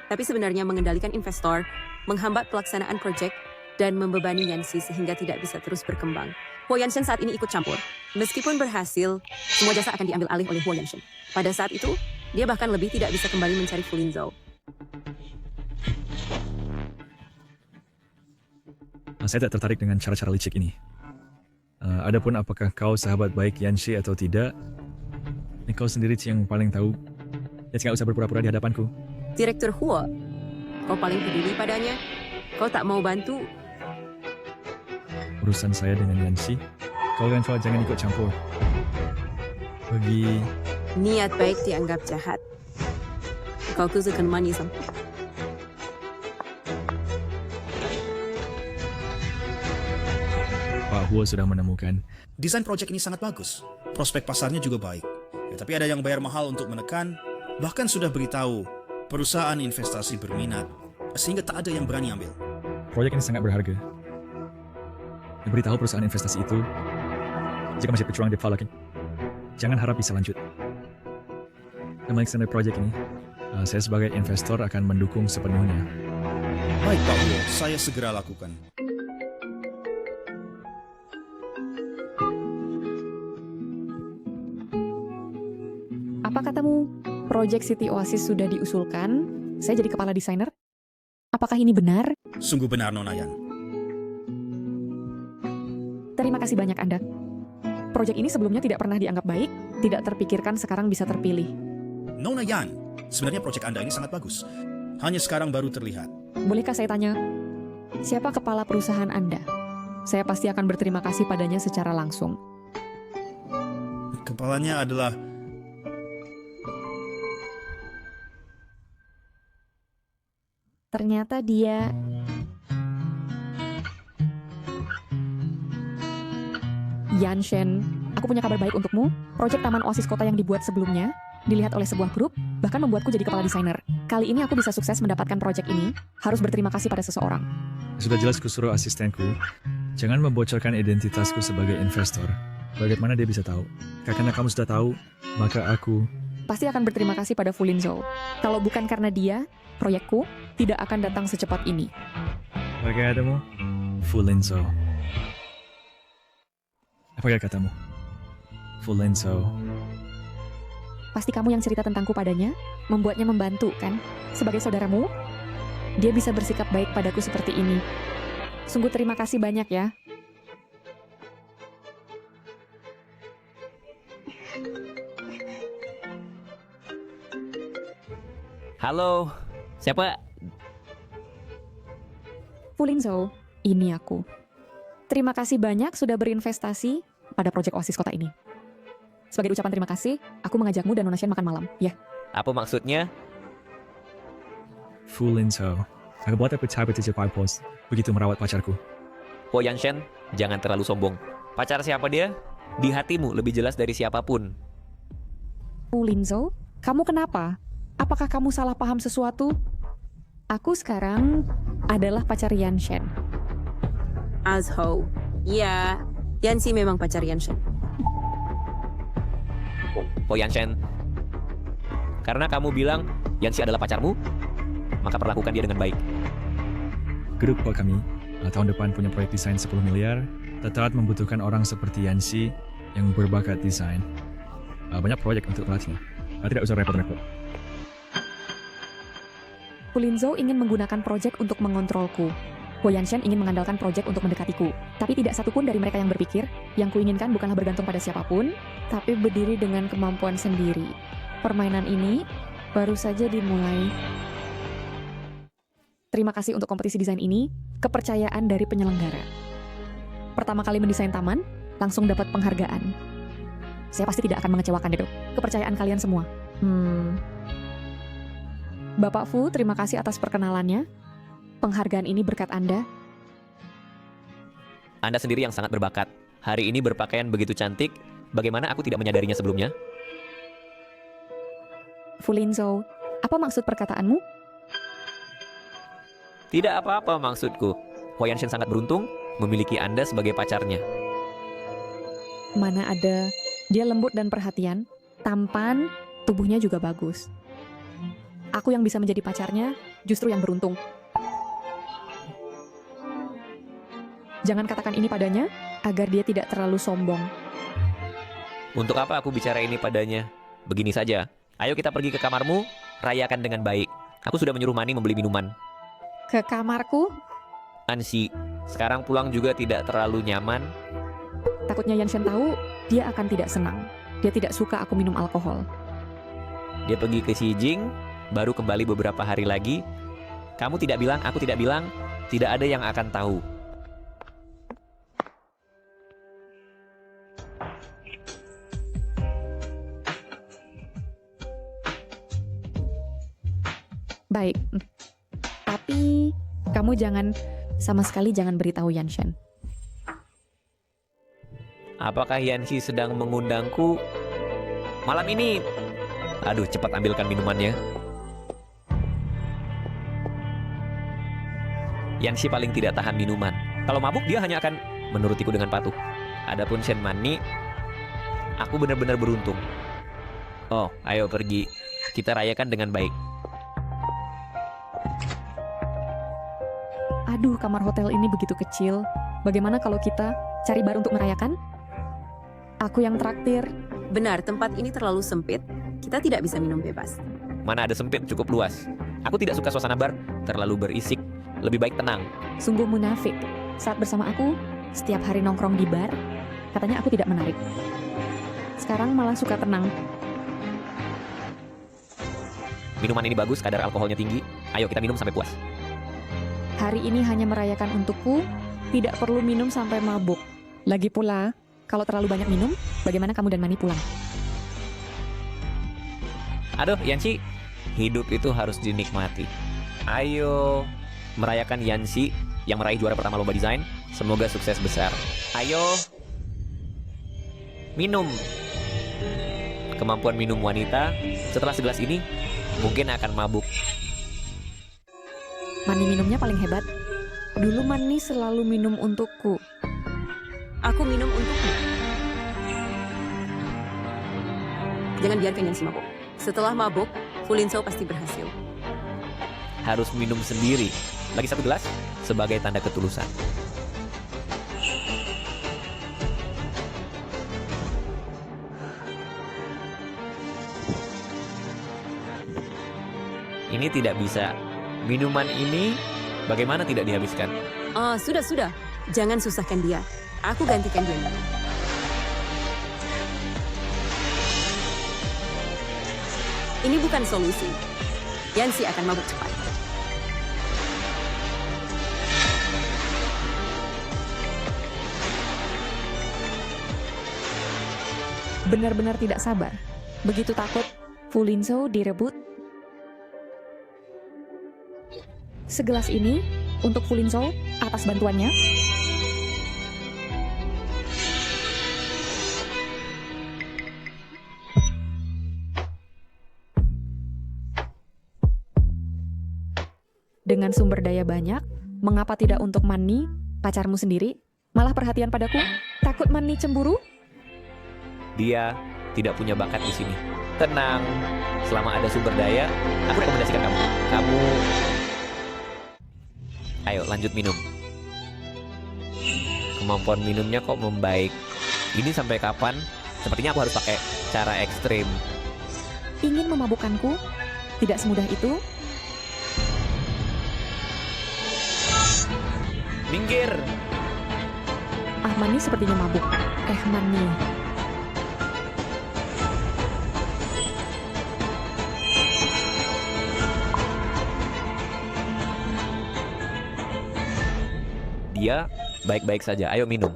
Speaker 2: Tapi sebenarnya mengendalikan investor, menghambat pelaksanaan proyek, dan membebani Yanxi sehingga tidak bisa terus berkembang. Huo Yanshen saat ini ikut campur. Meskipun berhasil, semua jasa akan diambil alih oleh Huo Yanshen. Pada saat itu, dia bahkan lebih tidak bisa kembali mencari Fu Linzhou.
Speaker 5: Saya tak tertarik dengan cara-cara licik ini. Adapun apakah kau sahabat baik Yanxi atau tidak, kau sendiri yang paling tahu. Ya, nggak usah berpura-pura di hadapanku.
Speaker 2: Direktur Huo, kau paling peduli padanya? Kau tak mau bantu?
Speaker 5: Urusan saya dengan Yanxi, kau kan jangan ikut campur. Bagi
Speaker 2: Niat baik dianggap jahat. Kau kuzukan manis.
Speaker 5: Pak Huo sudah menemukan.
Speaker 10: Desain proyek ini sangat bagus. Prospek pasarnya juga baik. Ya, tapi ada yang bayar mahal untuk menekan, bahkan sudah beritahu perusahaan investasi berminat, sehingga tak ada yang berani ambil.
Speaker 5: Proyek ini sangat berharga. Beritahu perusahaan investasi itu, jika masih berjuang di Falak, jangan harap bisa lanjut. Melaksanakan proyek ini, saya sebagai investor akan mendukung sepenuhnya.
Speaker 10: Baik Pak Huo, saya segera lakukan.
Speaker 1: Apa katamu, proyek City Oasis sudah diusulkan? Saya jadi kepala desainer? Apakah ini benar?
Speaker 10: Sungguh benar, Nona Yan.
Speaker 1: Terima kasih banyak Anda. Proyek ini sebelumnya tidak pernah dianggap baik, tidak terpikirkan sekarang bisa terpilih.
Speaker 10: Nona Yan, sebenarnya proyek Anda ini sangat bagus. Hanya sekarang baru terlihat.
Speaker 1: Bolehkah saya tanya, siapa kepala perusahaan Anda? Saya pasti akan berterima kasih padanya secara langsung.
Speaker 10: Kepalanya adalah...
Speaker 1: Ternyata dia... Yanshen, aku punya kabar baik untukmu. Proyek Taman Oasis Kota yang dibuat sebelumnya, dilihat oleh sebuah grup, bahkan membuatku jadi kepala desainer. Kali ini aku bisa sukses mendapatkan proyek ini, harus berterima kasih pada seseorang.
Speaker 5: Sudah jelas kusuruh asistenku, jangan membocorkan identitasku sebagai investor. Bagaimana dia bisa tahu? Karena kamu sudah tahu, maka aku...
Speaker 1: Pasti akan berterima kasih pada Fu Linzhou. Kalau bukan karena dia, proyekku tidak akan datang secepat ini.
Speaker 5: Bagaimana Fu Linzhou? Apa katamu? Fu Linzhou.
Speaker 1: Pasti kamu yang cerita tentangku padanya, membuatnya membantu, kan? Sebagai saudaramu, dia bisa bersikap baik padaku seperti ini. Sungguh terima kasih banyak ya.
Speaker 3: Halo, siapa?
Speaker 1: Fu Linzhou, ini aku. Terima kasih banyak sudah berinvestasi pada proyek Oasis Kota ini. Sebagai ucapan terima kasih, aku mengajakmu dan Nona Shen makan malam, ya.
Speaker 3: Apa maksudnya?
Speaker 5: Fu Linzhou. Aku buat aku pos begitu merawat pacarku.
Speaker 3: Huo Yanshen, jangan terlalu sombong. Pacar siapa dia? Di hatimu lebih jelas dari siapapun.
Speaker 1: Fu Linzhou, kamu kenapa? Apakah kamu salah paham sesuatu? Aku sekarang adalah pacar Yanshen.
Speaker 2: Azhou. Ya, Yanxi memang pacar Yanshen.
Speaker 3: Huo Yanshen, karena kamu bilang Yanxi adalah pacarmu, maka perlakukan dia dengan baik.
Speaker 5: Grup kami tahun depan punya proyek desain 10 miliar, tetap membutuhkan orang seperti Yanxi yang berbakat desain. Banyak proyek untuk pelatihnya. Tidak usah repot-repot.
Speaker 1: Fu Linzhou ingin menggunakan proyek untuk mengontrolku. Huo Yanshen ingin mengandalkan proyek untuk mendekatiku. Tapi tidak satupun dari mereka yang berpikir, yang kuinginkan bukanlah bergantung pada siapapun, tapi berdiri dengan kemampuan sendiri. Permainan ini baru saja dimulai. Terima kasih untuk kompetisi desain ini, kepercayaan dari penyelenggara. Pertama kali mendesain taman, langsung dapat penghargaan. Saya pasti tidak akan mengecewakan itu. Kepercayaan kalian semua. Bapak Fu, terima kasih atas perkenalannya. Penghargaan ini berkat Anda.
Speaker 3: Anda sendiri yang sangat berbakat. Hari ini berpakaian begitu cantik, bagaimana aku tidak menyadarinya sebelumnya?
Speaker 1: Fu Linzhou, apa maksud perkataanmu?
Speaker 3: Tidak apa-apa maksudku. Huo Yanshen sangat beruntung memiliki Anda sebagai pacarnya.
Speaker 1: Mana ada, dia lembut dan perhatian, tampan, tubuhnya juga bagus. Aku yang bisa menjadi pacarnya, justru yang beruntung. Jangan katakan ini padanya, agar dia tidak terlalu sombong.
Speaker 3: Untuk apa aku bicara ini padanya? Begini saja, ayo kita pergi ke kamarmu, rayakan dengan baik. Aku sudah menyuruh Manny membeli minuman.
Speaker 1: Ke kamarku?
Speaker 3: Ansi, sekarang pulang juga tidak terlalu nyaman.
Speaker 1: Takutnya Yanshen tahu, dia akan tidak senang. Dia tidak suka aku minum alkohol.
Speaker 3: Dia pergi ke Xijing, baru kembali beberapa hari lagi. Kamu tidak bilang, aku tidak bilang, tidak ada yang akan tahu.
Speaker 1: Baik, tapi kamu sama sekali jangan beritahu Yanshen.
Speaker 3: Apakah Yanxi sedang mengundangku malam ini? Aduh, cepat ambilkan minumannya. Yanxi paling tidak tahan minuman. Kalau mabuk dia hanya akan menurutiku dengan patuh. Adapun Shen Manny, aku benar-benar beruntung. Oh, ayo pergi. Kita rayakan dengan baik.
Speaker 1: Aduh, kamar hotel ini begitu kecil. Bagaimana kalau kita cari bar untuk merayakan? Aku yang traktir.
Speaker 2: Benar, tempat ini terlalu sempit. Kita tidak bisa minum bebas.
Speaker 3: Mana ada sempit, cukup luas. Aku tidak suka suasana bar, terlalu berisik. Lebih baik tenang.
Speaker 1: Sungguh munafik. Saat bersama aku, setiap hari nongkrong di bar, katanya aku tidak menarik. Sekarang malah suka tenang.
Speaker 3: Minuman ini bagus, kadar alkoholnya tinggi. Ayo kita minum sampai puas.
Speaker 1: Hari ini hanya merayakan untukku, tidak perlu minum sampai mabuk. Lagi pula, kalau terlalu banyak minum, bagaimana kamu dan Manny pulang?
Speaker 3: Aduh, Yanxi, hidup itu harus dinikmati. Ayo merayakan Yanxi yang meraih juara pertama lomba desain. Semoga sukses besar. Ayo minum. Kemampuan minum wanita setelah segelas ini mungkin akan mabuk.
Speaker 1: Manny minumnya paling hebat. Dulu Manny selalu minum untukku.
Speaker 2: Aku minum untukmu. Jangan biarkan Yanxi mabuk. Setelah mabuk, Fulinsau pasti berhasil.
Speaker 3: Harus minum sendiri. Lagi satu gelas sebagai tanda ketulusan. Ini tidak bisa. Minuman ini bagaimana tidak dihabiskan?
Speaker 2: Oh, sudah. Jangan susahkan dia. Aku gantikan dia minum. Ini bukan solusi. Yanxi akan mabuk cepat.
Speaker 1: Benar-benar tidak sabar. Begitu takut Fulinsau direbut. Segelas ini untuk Fulinsau atas bantuannya. Dengan sumber daya banyak, mengapa tidak untuk Manny, pacarmu sendiri, malah perhatian padaku? Takut Manny cemburu?
Speaker 3: Dia tidak punya bakat di sini. Tenang, selama ada sumber daya, aku rekomendasikan kamu. Ayo lanjut minum. Kemampuan minumnya kok membaik. Ini sampai kapan? Sepertinya aku harus pakai cara ekstrim.
Speaker 1: Ingin memabukkanku? Tidak semudah itu.
Speaker 3: Minggir!
Speaker 1: Manny sepertinya mabuk. Manny.
Speaker 3: Dia baik-baik saja. Ayo minum.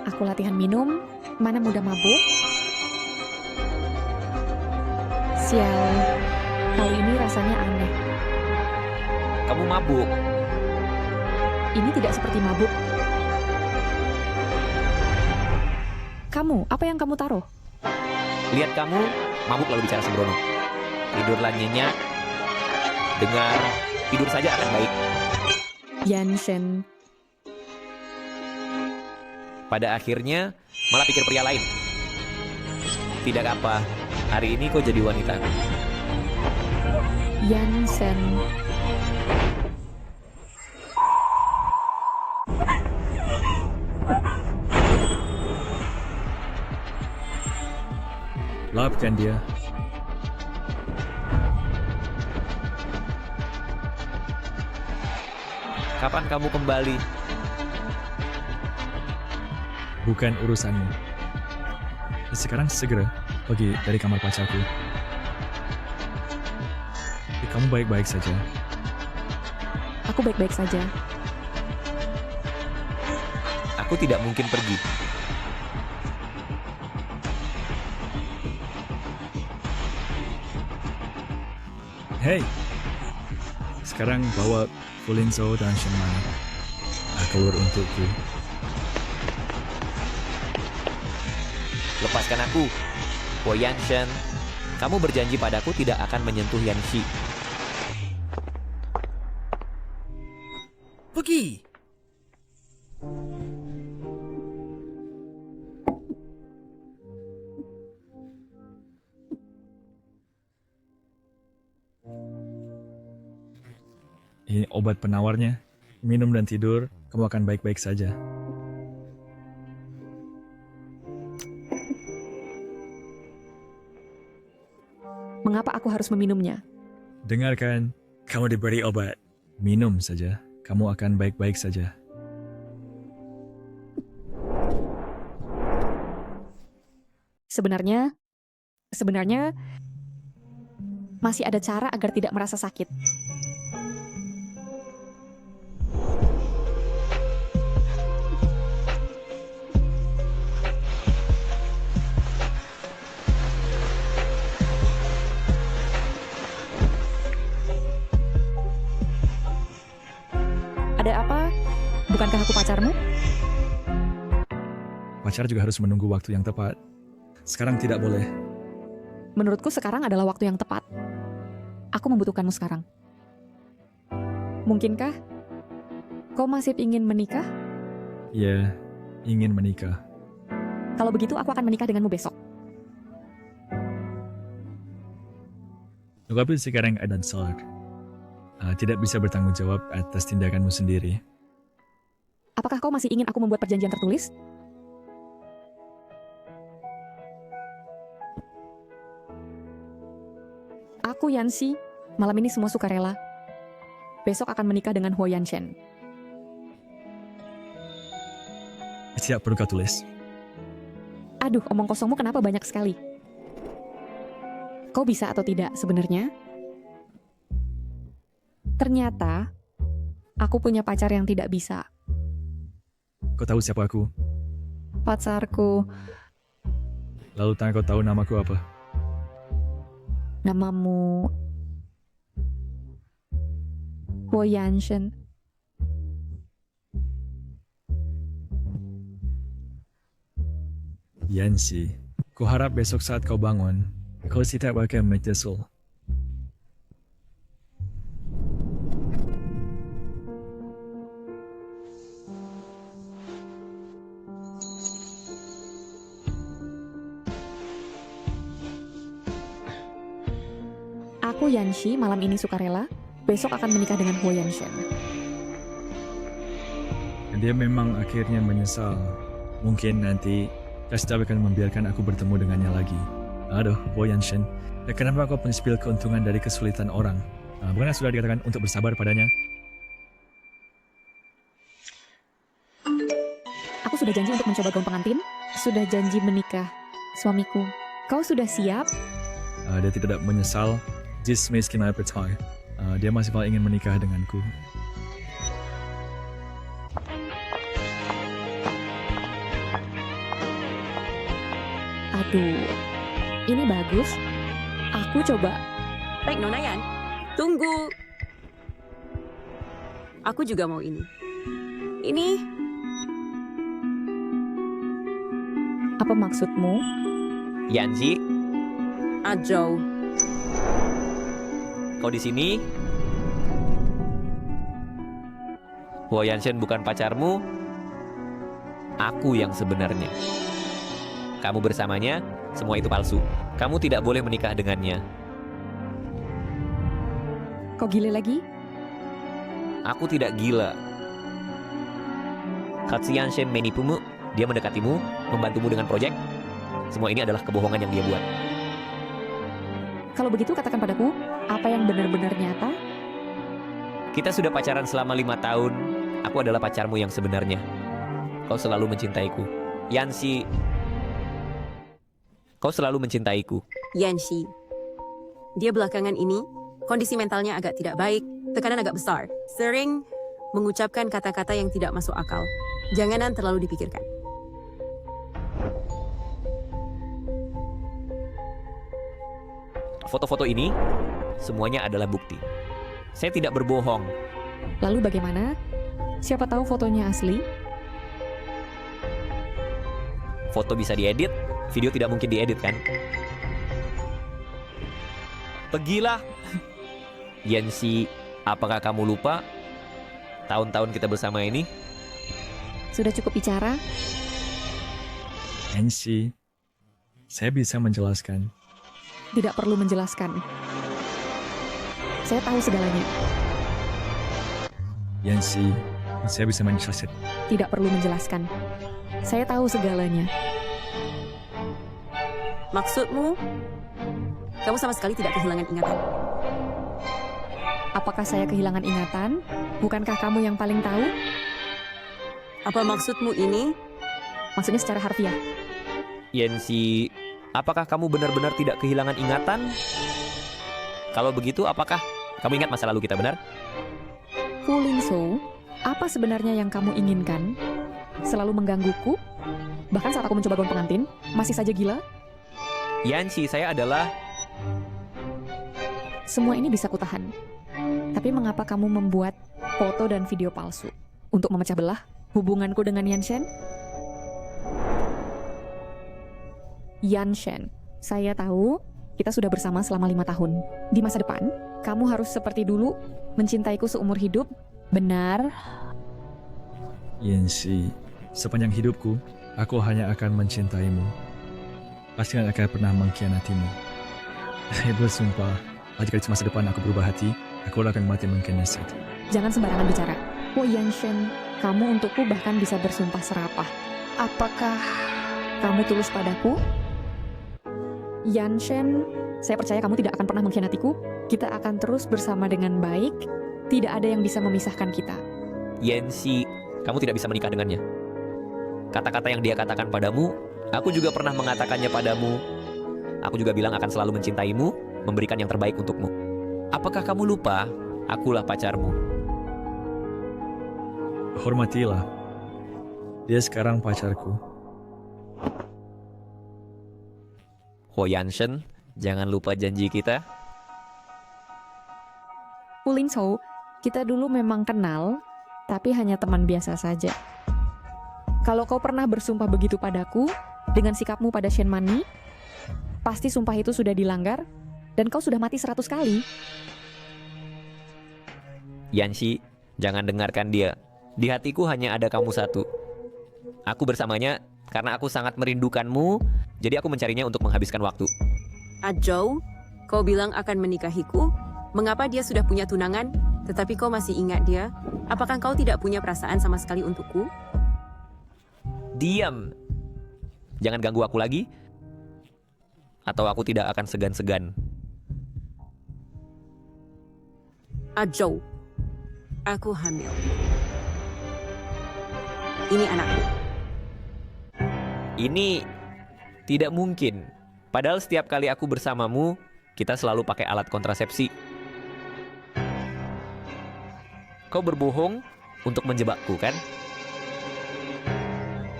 Speaker 1: Aku latihan minum, mana mudah mabuk. Sial, kali ini rasanya aneh.
Speaker 3: Kamu mabuk.
Speaker 1: Ini tidak seperti mabuk. Kamu, apa yang kamu taruh?
Speaker 3: Lihat kamu, mabuk lalu bicara sembrono. Tidurlah nyenyak. Dengar, tidur saja akan baik.
Speaker 1: Yanshen.
Speaker 3: pada akhirnya malah pikir pria lain. Tidak apa, hari ini kau jadi wanitaku.
Speaker 1: Yansen.
Speaker 5: Maafkan dia.
Speaker 3: Kapan kamu kembali?
Speaker 5: Bukan urusanmu. Sekarang segera pergi dari kamar pacarku. Kamu baik-baik saja.
Speaker 1: Aku baik-baik saja.
Speaker 3: Aku tidak mungkin pergi.
Speaker 5: Hei, sekarang bawa Fulinzo dan Shenmai keluar untukku.
Speaker 3: Lepaskan aku. Huo Yanshen, kamu berjanji padaku tidak akan menyentuh Yanxi.
Speaker 10: Pergi!
Speaker 5: Ini obat penawarnya. Minum dan tidur, kamu akan baik-baik saja.
Speaker 1: Mengapa aku harus meminumnya?
Speaker 5: Dengarkan, kamu diberi obat. Minum saja, kamu akan baik-baik saja.
Speaker 1: Sebenarnya masih ada cara agar tidak merasa sakit. Ada apa? Bukankah aku pacarmu?
Speaker 5: Pacar juga harus menunggu waktu yang tepat. Sekarang tidak boleh.
Speaker 1: Menurutku sekarang adalah waktu yang tepat. Aku membutuhkanmu sekarang. Mungkinkah kau masih ingin menikah?
Speaker 5: Ya, ingin menikah.
Speaker 1: Kalau begitu aku akan menikah denganmu besok.
Speaker 5: Tetapi sekarang Adan salah. Tidak bisa bertanggung jawab atas tindakanmu sendiri.
Speaker 1: Apakah kau masih ingin aku membuat perjanjian tertulis? Aku, Yanxi, malam ini semua sukarela. Besok akan menikah dengan Huo Yanshen.
Speaker 5: Tidak perlu kau tulis.
Speaker 1: Aduh, omong kosongmu kenapa banyak sekali? Kau bisa atau tidak sebenarnya? Ternyata, aku punya pacar yang tidak bisa.
Speaker 5: Kau tahu siapa aku?
Speaker 1: Pacarku,
Speaker 5: Lalu tanya kau tahu namaku apa?
Speaker 1: namamu Huo Yanshen.
Speaker 5: Yanxi, kuharap besok saat kau bangun, kau tidak akan menyesal.
Speaker 1: Aku, Yanxi, malam ini sukarela. Besok akan menikah dengan Huo Yanshen.
Speaker 5: Dia memang akhirnya menyesal. Mungkin nanti Kastab akan membiarkan aku bertemu dengannya lagi. Aduh, Huo Yanshen, kenapa kau mengambil keuntungan dari kesulitan orang? Bukannya sudah dikatakan untuk bersabar padanya?
Speaker 1: Aku sudah janji untuk mencoba gaun pengantin. Sudah janji menikah, suamiku. Kau sudah siap?
Speaker 5: Dia tidak menyesal. Jis miskin appetite. Dia masih paling ingin menikah denganku.
Speaker 1: Aduh, ini bagus. Aku coba.
Speaker 2: Baik, Nona Yan. Tunggu. Aku juga mau ini. Ini
Speaker 1: Apa maksudmu?
Speaker 3: Yanxi,
Speaker 2: Ajou.
Speaker 3: kau di sini? Huo Yanshen bukan pacarmu? aku yang sebenarnya. Kamu bersamanya, semua itu palsu. Kamu tidak boleh menikah dengannya.
Speaker 1: Kau gila lagi?
Speaker 3: Aku tidak gila. Katsianshin menipumu, dia mendekatimu, membantumu dengan proyek. Semua ini adalah kebohongan yang dia buat.
Speaker 1: Kalau begitu katakan padaku, apa yang benar-benar nyata?
Speaker 3: Kita sudah pacaran selama 5 tahun. Aku adalah pacarmu yang sebenarnya. Kau selalu mencintaiku. Yanxi, kau selalu mencintaiku.
Speaker 2: Yanxi. Dia belakangan ini, kondisi mentalnya agak tidak baik, tekanan agak besar. Sering mengucapkan kata-kata yang tidak masuk akal. Janganan terlalu dipikirkan.
Speaker 3: Foto-foto ini, semuanya adalah bukti. Saya tidak berbohong.
Speaker 1: Lalu bagaimana? Siapa tahu fotonya asli?
Speaker 3: Foto bisa diedit, video tidak mungkin diedit kan? Pergilah. Yanxi, apakah kamu lupa tahun-tahun kita bersama ini?
Speaker 1: Sudah cukup bicara?
Speaker 5: Yanxi, saya bisa menjelaskan.
Speaker 1: Tidak perlu menjelaskan. Saya tahu segalanya.
Speaker 5: Yanxi, saya bisa menjelaskan.
Speaker 1: Tidak perlu menjelaskan. Saya tahu segalanya.
Speaker 2: Maksudmu, kamu sama sekali tidak kehilangan ingatan.
Speaker 1: Apakah saya kehilangan ingatan? Bukankah kamu yang paling tahu?
Speaker 2: Apa maksudmu ini?
Speaker 1: Maksudnya secara harfiah.
Speaker 3: Yanxi, apakah kamu benar-benar tidak kehilangan ingatan? Kalau begitu, apakah kamu ingat masa lalu kita, benar?
Speaker 1: Fu Lingzhou, apa sebenarnya yang kamu inginkan? Selalu menggangguku? Bahkan saat aku mencoba gaun pengantin, masih saja gila?
Speaker 3: Yanxi, saya adalah...
Speaker 1: Semua ini bisa kutahan. Tapi mengapa kamu membuat foto dan video palsu? Untuk memecah belah hubunganku dengan Yanshen? Yanshen, saya tahu kita sudah bersama selama 5 tahun. Di masa depan, kamu harus seperti dulu, mencintaiku seumur hidup. Benar?
Speaker 5: Yanxi, sepanjang hidupku, aku hanya akan mencintaimu. Pasti tidak akan pernah mengkhianatimu. Saya bersumpah, jika di masa depan aku berubah hati, aku akan mati mengkhianati.
Speaker 1: Jangan sembarangan bicara. Oh Yanshen, kamu untukku bahkan bisa bersumpah serapah. Apakah kamu tulus padaku? Yanshen, saya percaya kamu tidak akan pernah mengkhianatiku. Kita akan terus bersama dengan baik. Tidak ada yang bisa memisahkan kita.
Speaker 3: Yanxi, kamu tidak bisa menikah dengannya. Kata-kata yang dia katakan padamu, aku juga pernah mengatakannya padamu. Aku juga bilang akan selalu mencintaimu, memberikan yang terbaik untukmu. Apakah kamu lupa? Akulah pacarmu.
Speaker 5: Hormatilah. Dia sekarang pacarku.
Speaker 3: Ho Yanshen, jangan lupa janji kita.
Speaker 1: Fu Lingzhou, kita dulu memang kenal, tapi hanya teman biasa saja. Kalau kau pernah bersumpah begitu padaku, dengan sikapmu pada Shen Mani, pasti sumpah itu sudah dilanggar, dan kau sudah mati 100 kali.
Speaker 3: Yanxi, jangan dengarkan dia. Di hatiku hanya ada kamu satu. Aku bersamanya karena aku sangat merindukanmu, jadi aku mencarinya untuk menghabiskan waktu.
Speaker 2: Ajou, kau bilang akan menikahiku. Mengapa dia sudah punya tunangan, tetapi kau masih ingat dia? Apakah kau tidak punya perasaan sama sekali untukku?
Speaker 3: Diam. Jangan ganggu aku lagi, atau aku tidak akan segan-segan.
Speaker 2: Ajou, aku hamil. Ini anakku.
Speaker 3: Ini tidak mungkin. Padahal setiap kali aku bersamamu, kita selalu pakai alat kontrasepsi. Kau berbohong untuk menjebakku, kan?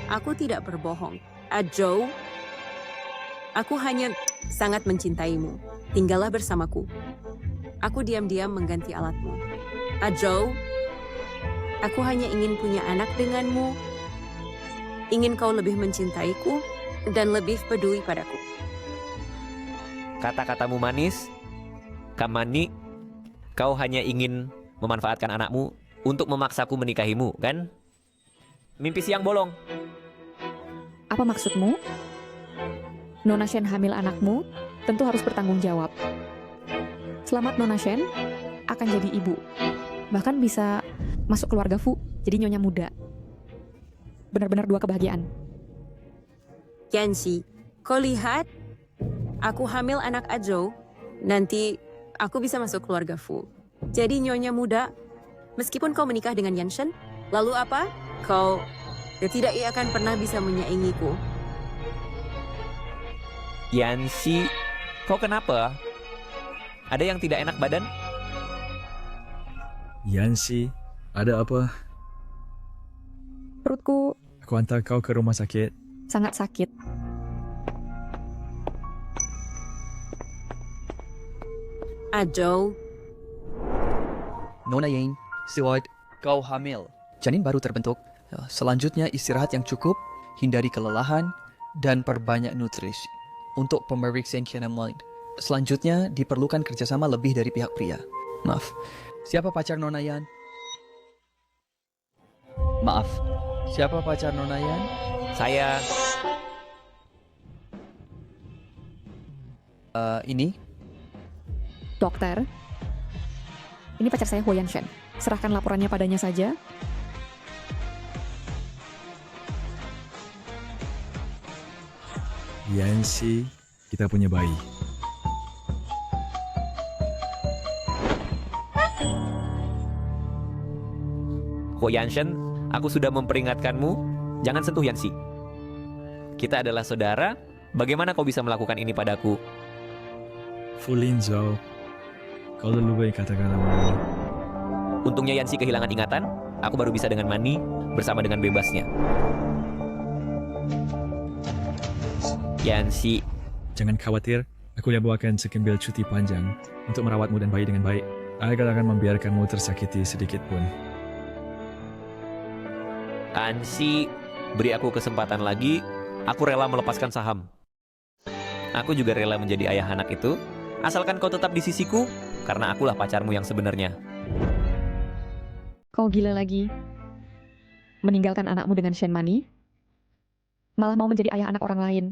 Speaker 2: Aku tidak berbohong. Ajou, aku hanya sangat mencintaimu. Tinggallah bersamaku. Aku diam-diam mengganti alatmu. Ajou, aku hanya ingin punya anak denganmu. Ingin kau lebih mencintaiku dan lebih peduli padaku.
Speaker 3: Kata-katamu manis, Kamani, kau hanya ingin memanfaatkan anakmu untuk memaksaku menikahimu, kan? Mimpi siang bolong.
Speaker 1: Apa maksudmu? Nona Shen hamil anakmu, tentu harus bertanggung jawab. Selamat Nona Shen, akan jadi ibu. Bahkan bisa masuk keluarga Fu, jadi nyonya muda. Benar-benar dua kebahagiaan.
Speaker 2: Yanxi, kau lihat? Aku hamil anak Azhou. Nanti aku bisa masuk keluarga Fu. Jadi nyonya muda, meskipun kau menikah dengan Yanshen, lalu apa? Kau tidak akan pernah bisa menyaingiku.
Speaker 3: Yanxi, kau kenapa? Ada yang tidak enak badan?
Speaker 5: Yanxi, ada apa?
Speaker 1: Perutku
Speaker 5: Aku antar kau ke rumah sakit.
Speaker 1: sangat sakit.
Speaker 2: Azhou,
Speaker 4: Nona Yang, Steward, kau hamil. Janin baru terbentuk. Selanjutnya istirahat yang cukup, hindari kelelahan, dan perbanyak nutrisi untuk pemeriksaan kenan lain. Selanjutnya diperlukan kerjasama lebih dari pihak pria. Maaf, siapa pacar Nona Yan? Maaf, siapa pacar Nona Yan?
Speaker 3: Saya...
Speaker 4: Ini?
Speaker 1: Dokter, ini pacar saya Huo Yanshen. Serahkan laporannya padanya saja.
Speaker 5: Yanxi, kita punya bayi.
Speaker 3: Huo Yanshen, aku sudah memperingatkanmu, jangan sentuh Yanxi. Kita adalah saudara, bagaimana kau bisa melakukan ini padaku?
Speaker 5: Fu Linzhou, kau lebih baik katakan nama.
Speaker 3: Untungnya Yanxi kehilangan ingatan, aku baru bisa dengan Mani bersama dengan bebasnya. Yanxi,
Speaker 5: Jangan khawatir, aku yang bawakan sekembil cuti panjang untuk merawatmu dan bayi dengan baik. Aku akan membiarkanmu tersakiti sedikit pun.
Speaker 3: Yanxi, beri aku kesempatan lagi, aku rela melepaskan saham. Aku juga rela menjadi ayah anak itu, asalkan kau tetap di sisiku, karena akulah pacarmu yang sebenarnya.
Speaker 1: Kau gila lagi. Meninggalkan anakmu dengan Shen Mani, malah mau menjadi ayah anak orang lain.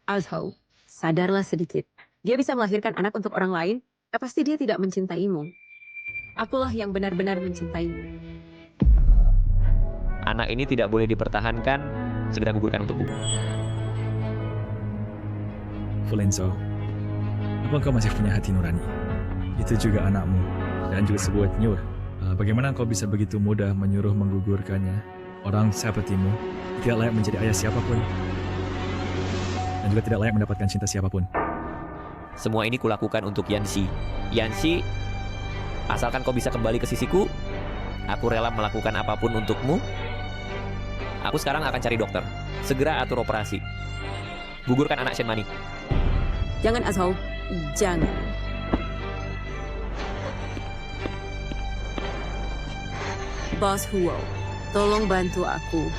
Speaker 2: Azhou, sadarlah sedikit. Dia bisa melahirkan anak untuk orang lain, pasti dia tidak mencintaimu. Akulah yang benar-benar mencintaimu.
Speaker 3: Anak ini tidak boleh dipertahankan, segera gugurkan untukku.
Speaker 5: Fu Linzhou, apa kau masih punya hati nurani? Itu juga anakmu, dan juga sebuah nyur. Bagaimana kau bisa begitu mudah menyuruh menggugurkannya? Orang sepertimu tidak layak menjadi ayah siapapun, dan juga tidak layak mendapatkan cinta siapapun.
Speaker 3: Semua ini kulakukan untuk Yanxi. Yanxi, asalkan kau bisa kembali ke sisiku, aku rela melakukan apapun untukmu. Aku sekarang akan cari dokter. Segera atur operasi. Gugurkan anak Shen Mani.
Speaker 2: Jangan Azhou, jangan. Bos Huo, tolong bantu aku.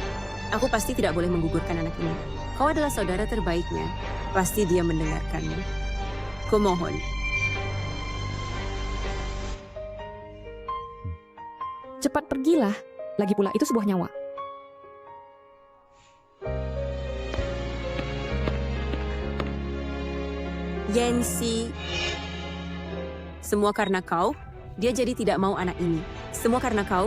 Speaker 2: Aku pasti tidak boleh menggugurkan anak ini. Kau adalah saudara terbaiknya. Pasti dia mendengarkanmu. Kumohon.
Speaker 1: Cepat pergilah. Lagi pula itu sebuah nyawa.
Speaker 2: Yanxi, semua karena kau, dia jadi tidak mau anak ini. Semua karena kau,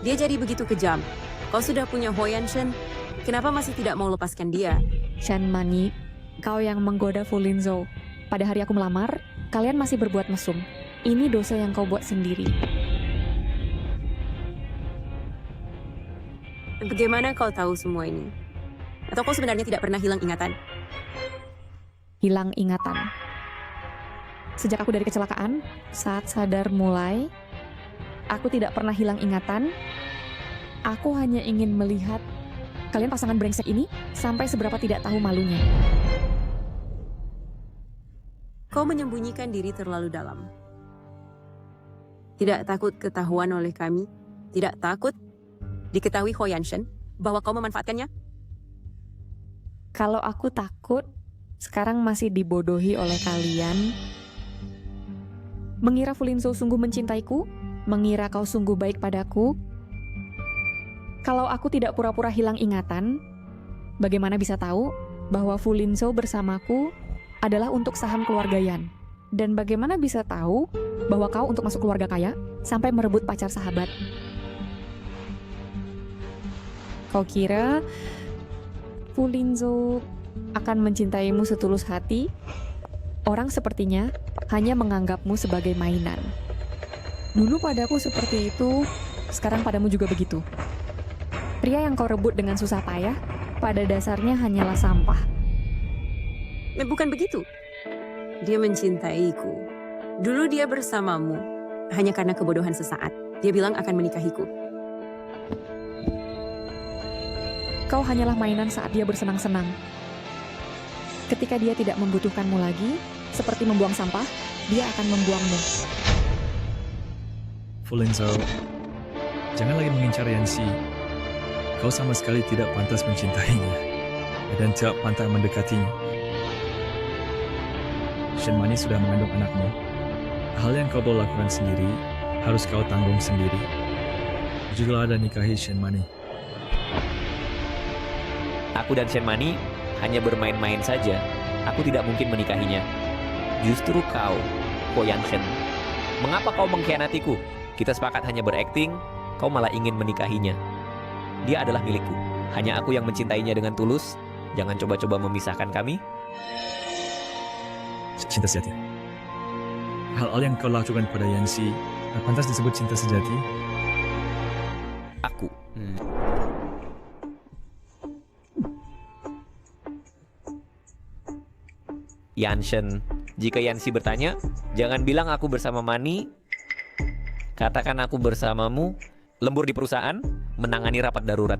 Speaker 2: dia jadi begitu kejam. Kau sudah punya Huo Yanshen, kenapa masih tidak mau lepaskan dia?
Speaker 1: Shen Mani, kau yang menggoda Fu Linzhou. Pada hari aku melamar, kalian masih berbuat mesum. Ini dosa yang kau buat sendiri.
Speaker 2: Bagaimana kau tahu semua ini? Atau kau sebenarnya tidak pernah hilang ingatan?
Speaker 1: Hilang ingatan. Sejak aku dari kecelakaan, saat sadar mulai, aku tidak pernah hilang ingatan. Aku hanya ingin melihat kalian pasangan brengsek ini sampai seberapa tidak tahu malunya.
Speaker 2: Kau menyembunyikan diri terlalu dalam. Tidak takut ketahuan oleh kami? Tidak takut diketahui Huo Yanshen bahwa kau memanfaatkannya?
Speaker 1: Kalau aku takut, sekarang masih dibodohi oleh kalian. Mengira Fu Linzhou sungguh mencintaiku? Mengira kau sungguh baik padaku? Kalau aku tidak pura-pura hilang ingatan, Bagaimana bisa tahu bahwa Fu Linzhou bersamaku adalah untuk saham keluarga Yan? Dan bagaimana bisa tahu bahwa kau untuk masuk keluarga kaya sampai merebut pacar sahabat? Kau kira Fu Linzhou akan mencintaimu setulus hati? Orang sepertinya hanya menganggapmu sebagai mainan. Dulu padaku seperti itu, sekarang padamu juga begitu. Pria yang kau rebut dengan susah payah, pada dasarnya hanyalah sampah.
Speaker 2: Bukan begitu. Dia mencintaiku. Dulu dia bersamamu, hanya karena kebodohan sesaat. Dia bilang akan menikahiku.
Speaker 1: Kau hanyalah mainan saat dia bersenang-senang. Ketika dia tidak membutuhkanmu lagi, seperti membuang sampah, dia akan membuangmu.
Speaker 5: Fu Linzhou, jangan lagi mengincar Yanxi. Kau sama sekali tidak pantas mencintainya dan tidak pantas mendekatinya. Shen Mani sudah mengandung anakmu. Hal yang kau boleh lakukan sendiri, harus kau tanggung sendiri. Juga ada nikahi Shen Mani.
Speaker 3: Aku dan Shen Mani hanya bermain-main saja. Aku tidak mungkin menikahinya. Justru kau, Huo Yanshen. Mengapa kau mengkhianatiku? Kita sepakat hanya berakting, kau malah ingin menikahinya. Dia adalah milikku. Hanya aku yang mencintainya dengan tulus. Jangan coba-coba memisahkan kami.
Speaker 5: Cinta sejati. Hal-hal yang kau lakukan pada Yanxi pantas disebut cinta sejati?
Speaker 3: Aku. Yanshen, jika Yanxi bertanya, jangan bilang aku bersama Mani. Katakan aku bersamamu, lembur di perusahaan, menangani rapat darurat.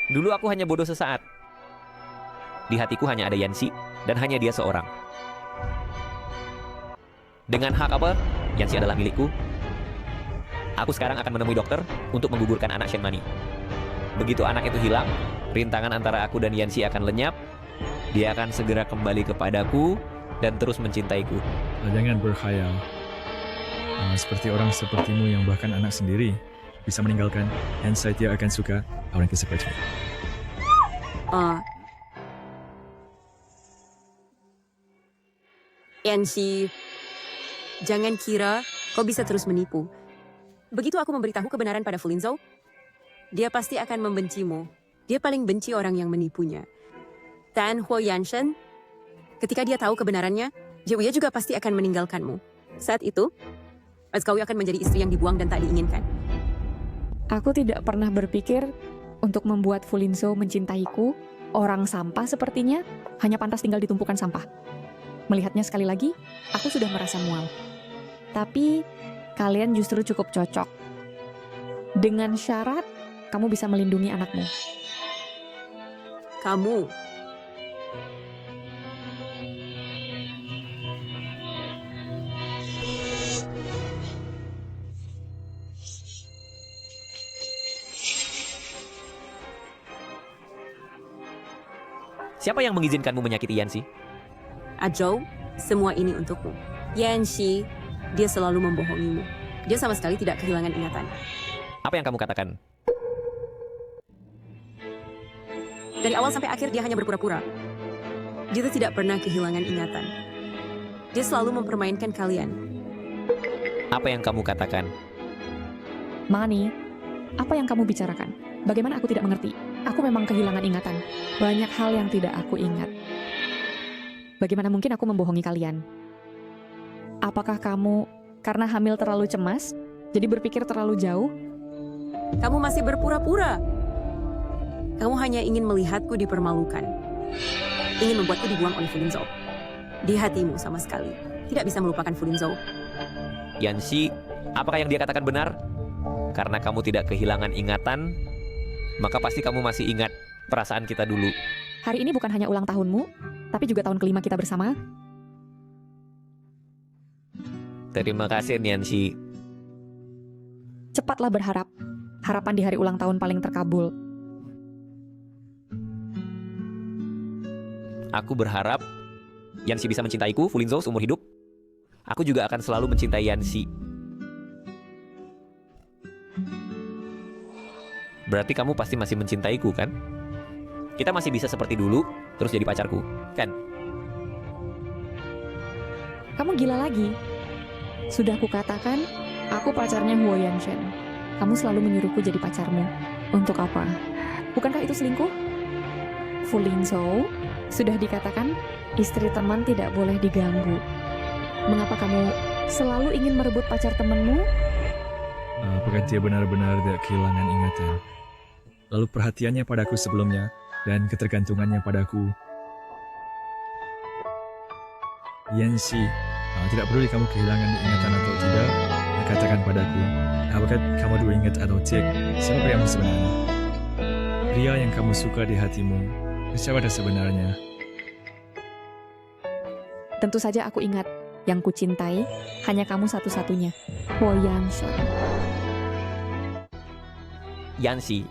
Speaker 3: Dulu aku hanya bodoh sesaat. Di hatiku hanya ada Yanxi, dan hanya dia seorang. Dengan hak apa? Yanxi adalah milikku. Aku sekarang akan menemui dokter untuk menggugurkan anak Shen Mani. Begitu anak itu hilang, rintangan antara aku dan Yanxi akan lenyap. Dia akan segera kembali kepadaku dan terus mencintaiku.
Speaker 5: Jangan berkhayal. Seperti orang sepertimu yang bahkan anak sendiri bisa meninggalkan, dan saya tidak akan suka orang yang seperti itu.
Speaker 2: Yanxi, jangan kira kau bisa terus menipu. Begitu aku memberitahu kebenaran pada Fu Linzhou, dia pasti akan membencimu. Dia paling benci orang yang menipunya. Dan Huo Yanshen, ketika dia tahu kebenarannya, dia juga pasti akan meninggalkanmu. Saat itu, kau akan menjadi istri yang dibuang dan tak diinginkan.
Speaker 1: Aku tidak pernah berpikir untuk membuat Fu Linzhou mencintaiku. Orang sampah sepertinya hanya pantas tinggal di tumpukan sampah. Melihatnya sekali lagi, aku sudah merasa mual. Tapi kalian justru cukup cocok. Dengan syarat kamu bisa melindungi anakmu.
Speaker 2: Kamu
Speaker 3: Siapa yang mengizinkanmu menyakiti Yanxi?
Speaker 2: Azhou, semua ini untukmu. Yanxi, dia selalu membohongimu. Dia sama sekali tidak kehilangan ingatan.
Speaker 3: Apa yang kamu katakan?
Speaker 2: Dari awal sampai akhir dia hanya berpura-pura. Dia tidak pernah kehilangan ingatan. Dia selalu mempermainkan kalian.
Speaker 3: Apa yang kamu katakan?
Speaker 1: Mani, apa yang kamu bicarakan? Bagaimana aku tidak mengerti? Aku memang kehilangan ingatan. Banyak hal yang tidak aku ingat. Bagaimana mungkin aku membohongi kalian? Apakah kamu karena hamil terlalu cemas, jadi berpikir terlalu jauh?
Speaker 2: Kamu masih berpura-pura. Kamu hanya ingin melihatku dipermalukan. Ingin membuatku dibuang oleh Fu Linzhou. Di hatimu sama sekali tidak bisa melupakan Fu Linzhou.
Speaker 3: Yanxi, apakah yang dia katakan benar? Karena kamu tidak kehilangan ingatan, maka pasti kamu masih ingat perasaan kita dulu.
Speaker 1: Hari ini bukan hanya ulang tahunmu, tapi juga tahun kelima kita bersama.
Speaker 3: Terima kasih, Yanxi.
Speaker 1: Cepatlah berharap. Harapan di hari ulang tahun paling terkabul.
Speaker 3: Aku berharap Yanxi bisa mencintaiku, Fu Linzhou, seumur hidup. Aku juga akan selalu mencintai Yanxi. Berarti kamu pasti masih mencintaiku, kan? Kita masih bisa seperti dulu, terus jadi pacarku, kan?
Speaker 1: Kamu gila lagi. Sudah kukatakan, aku pacarnya Huo Yanshen. Kamu selalu menyuruhku jadi pacarmu. Untuk apa? Bukankah itu selingkuh? Fu Lingzhou, sudah dikatakan, istri teman tidak boleh diganggu. Mengapa kamu selalu ingin merebut pacar temanmu?
Speaker 5: Apakah dia benar-benar tidak kehilangan ingatan? Lalu perhatiannya padaku sebelumnya dan ketergantungannya padaku. Yanxi, tidak peduli kamu kehilangan ingatan atau tidak, katakan padaku, apakah kamu dulu ingat atau tidak siapa priamu sebenarnya? Pria yang kamu suka di hatimu, siapa dia sebenarnya?
Speaker 1: Tentu saja aku ingat. Yang kucintai hanya kamu satu-satunya, Huo Yanshen.
Speaker 3: Yanxi,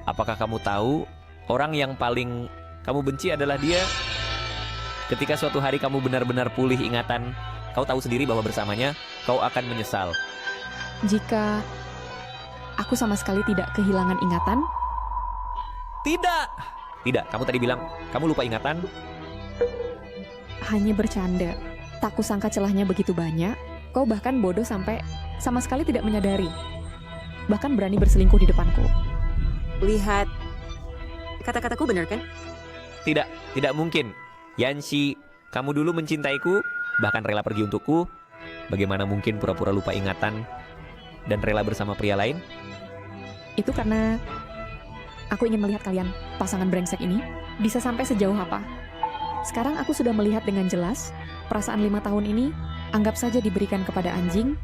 Speaker 3: apakah kamu tahu orang yang paling kamu benci adalah dia? Ketika suatu hari kamu benar-benar pulih ingatan, kau tahu sendiri bahwa bersamanya kau akan menyesal.
Speaker 1: Jika aku sama sekali tidak kehilangan ingatan?
Speaker 3: Tidak! Tidak, kamu tadi bilang kamu lupa ingatan.
Speaker 1: Hanya bercanda. Tak kusangka celahnya begitu banyak. Kau bahkan bodoh sampai sama sekali tidak menyadari. Bahkan berani berselingkuh di depanku.
Speaker 2: Lihat, kata-kataku benar kan?
Speaker 3: Tidak, tidak mungkin. Yanxi, kamu dulu mencintaiku, bahkan rela pergi untukku. Bagaimana mungkin pura-pura lupa ingatan dan rela bersama pria lain?
Speaker 1: Itu karena aku ingin melihat kalian, pasangan brengsek ini, bisa sampai sejauh apa. Sekarang aku sudah melihat dengan jelas, perasaan 5 tahun ini, anggap saja diberikan kepada anjing,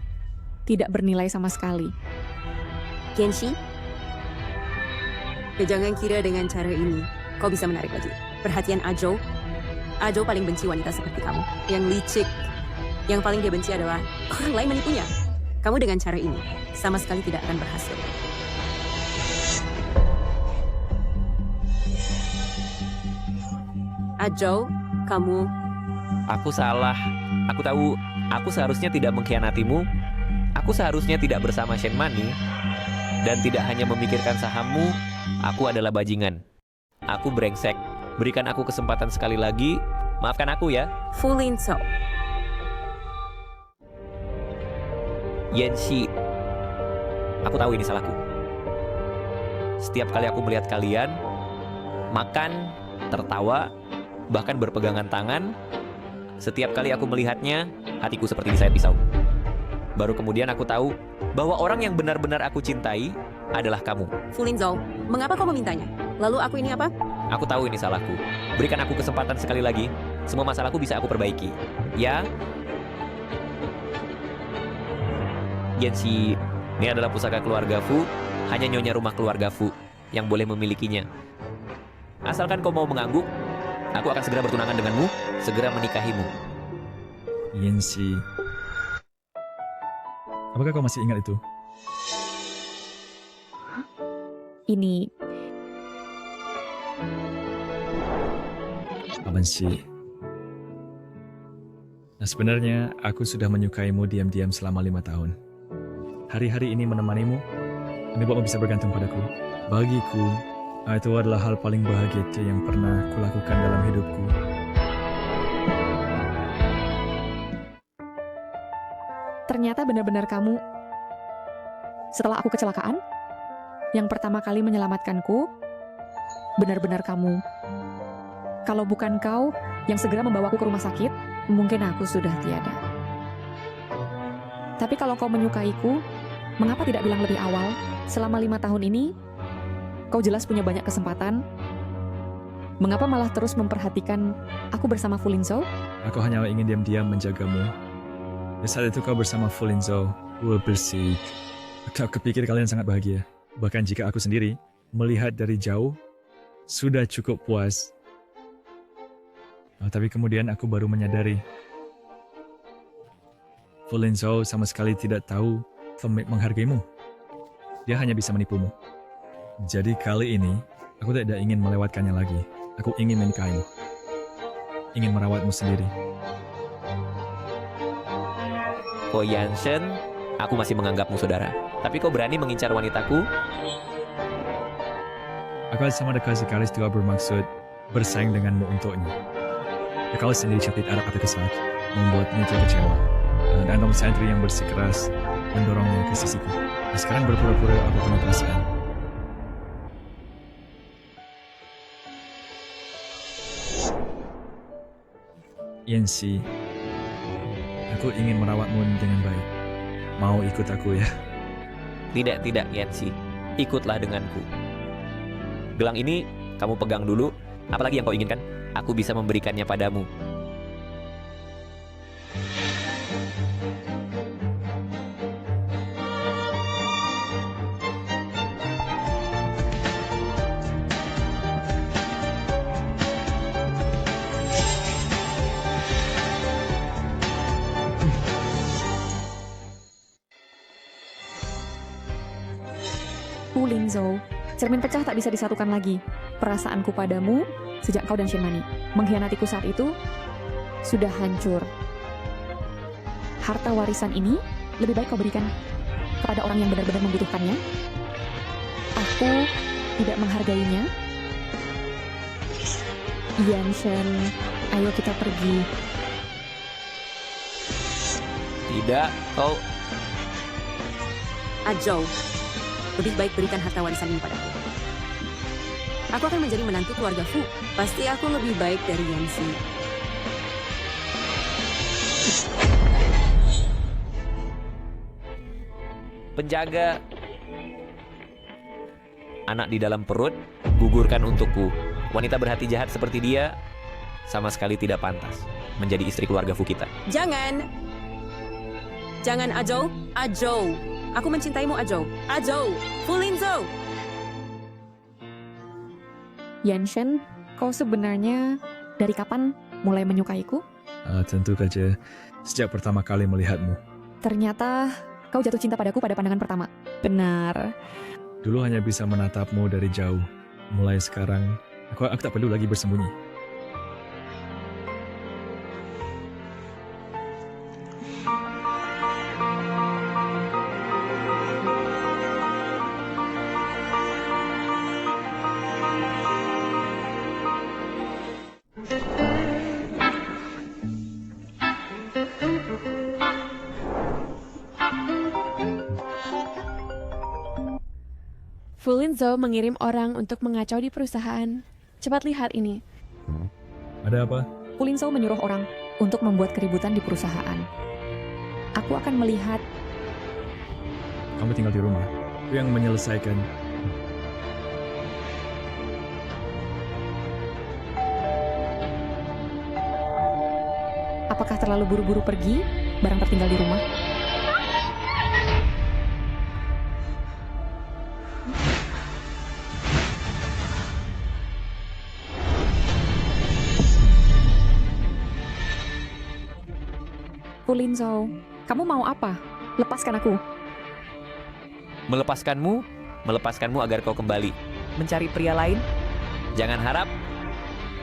Speaker 1: tidak bernilai sama sekali.
Speaker 2: Yanxi, jangan kira dengan cara ini kau bisa menarik lagi perhatian Azhou. Azhou paling benci wanita seperti kamu, yang licik. Yang paling dia benci adalah orang lain menipunya. Kamu dengan cara ini sama sekali tidak akan berhasil. Azhou, kamu...
Speaker 3: Aku salah. Aku tahu, aku seharusnya tidak mengkhianatimu. Aku seharusnya tidak bersama Shen Mani. Dan tidak hanya memikirkan sahammu, aku adalah bajingan. Aku brengsek. Berikan aku kesempatan sekali lagi. Maafkan aku ya.
Speaker 2: Fu Lingzhou.
Speaker 3: Yanxi, aku tahu ini salahku. Setiap kali aku melihat kalian, makan, tertawa, bahkan berpegangan tangan, setiap kali aku melihatnya, hatiku seperti disayat pisau. Baru kemudian aku tahu bahwa orang yang benar-benar aku cintai adalah kamu.
Speaker 2: Fu Lingzhou, mengapa kau memintanya? Lalu aku ini apa?
Speaker 3: Aku tahu ini salahku. Berikan aku kesempatan sekali lagi. Semua masalahku bisa aku perbaiki. Ya? Yanxi, ini adalah pusaka keluarga Fu. Hanya nyonya rumah keluarga Fu yang boleh memilikinya. Asalkan kau mau mengangguk, aku akan segera bertunangan denganmu, segera menikahimu.
Speaker 5: Yanxi, apakah kau masih ingat itu?
Speaker 1: Ini
Speaker 5: Apaan sih? Nah, sebenarnya aku sudah menyukaimu diam-diam selama 5 tahun. Hari-hari ini menemanimu, membuatmu bisa bergantung padaku. Bagiku, itu adalah hal paling bahagia yang pernah kulakukan dalam hidupku.
Speaker 1: ternyata benar-benar kamu. Setelah aku kecelakaan, yang pertama kali menyelamatkanku, benar-benar kamu. Kalau bukan kau yang segera membawaku ke rumah sakit, mungkin aku sudah tiada. Tapi kalau kau menyukaiku, mengapa tidak bilang lebih awal? Selama 5 tahun ini, kau jelas punya banyak kesempatan. Mengapa malah terus memperhatikan aku bersama Fu Lingzhou?
Speaker 5: Aku hanya ingin diam-diam menjagamu. Di saat itu kau bersama Fu Lingzhou, bersih. Aku kepikir kalian sangat bahagia. Bahkan jika aku sendiri melihat dari jauh, sudah cukup puas. Tapi kemudian aku baru menyadari, Fu Lingzhou sama sekali tidak tahu menghargaimu. Dia hanya bisa menipumu. Jadi kali ini, aku tidak ingin melewatkannya lagi. Aku ingin menikahimu. Ingin merawatmu sendiri.
Speaker 3: Huo Yanshen, aku masih menganggapmu saudara. Tapi kau berani mengincar wanitaku?
Speaker 5: Akal sama dekat sekali tidak bermaksud bersaing denganmu untuknya. Akal sendiri catat arah kata kesat, membuatnya terkecewa. Dan Tom Sentry yang bersikeras mendorongnya ke sisiku. Dan sekarang berpura-pura aku punya perasaan. Yancy, aku ingin merawatmu dengan baik. Mau ikut aku ya?
Speaker 3: Tidak, Yancy. Ikutlah denganku. Gelang ini kamu pegang dulu. Apalagi yang kau inginkan? Aku bisa memberikannya padamu.
Speaker 1: Fu Lingzhou, cermin pecah tak bisa disatukan lagi. Perasaanku padamu sejak kau dan Shinmani mengkhianatiku saat itu sudah hancur. Harta warisan ini lebih baik kau berikan kepada orang yang benar-benar membutuhkannya. Aku tidak menghargainya. Yanshen, ayo kita pergi.
Speaker 3: Tidak, kau...
Speaker 2: Ajou, lebih baik berikan harta warisan ini padaku. Aku akan menjadi menantu keluarga Fu. Pasti aku lebih baik dari Yancy.
Speaker 3: Penjaga anak di dalam perut, gugurkan untukku. Wanita berhati jahat seperti dia sama sekali tidak pantas menjadi istri keluarga Fu kita.
Speaker 2: Jangan Ajou. Ajou, aku mencintaimu Ajou. Ajou, Fu Lingzhou.
Speaker 1: Yanshen, kau sebenarnya dari kapan mulai menyukaiku?
Speaker 5: Tentu saja sejak pertama kali melihatmu.
Speaker 1: Ternyata kau jatuh cinta padaku pada pandangan pertama. Benar.
Speaker 5: Dulu hanya bisa menatapmu dari jauh. Mulai sekarang, aku tak perlu lagi bersembunyi.
Speaker 11: Fu Lingzhou mengirim orang untuk mengacau di perusahaan. Cepat lihat ini.
Speaker 5: Ada apa?
Speaker 1: Fu Lingzhou menyuruh orang untuk membuat keributan di perusahaan. Aku akan melihat.
Speaker 5: Kamu tinggal di rumah. Aku yang menyelesaikan.
Speaker 1: Apakah terlalu buru-buru pergi? Barang tertinggal di rumah. Fu Lingzhou, kamu mau apa? Lepaskan aku.
Speaker 3: Melepaskanmu agar kau kembali mencari pria lain. Jangan harap.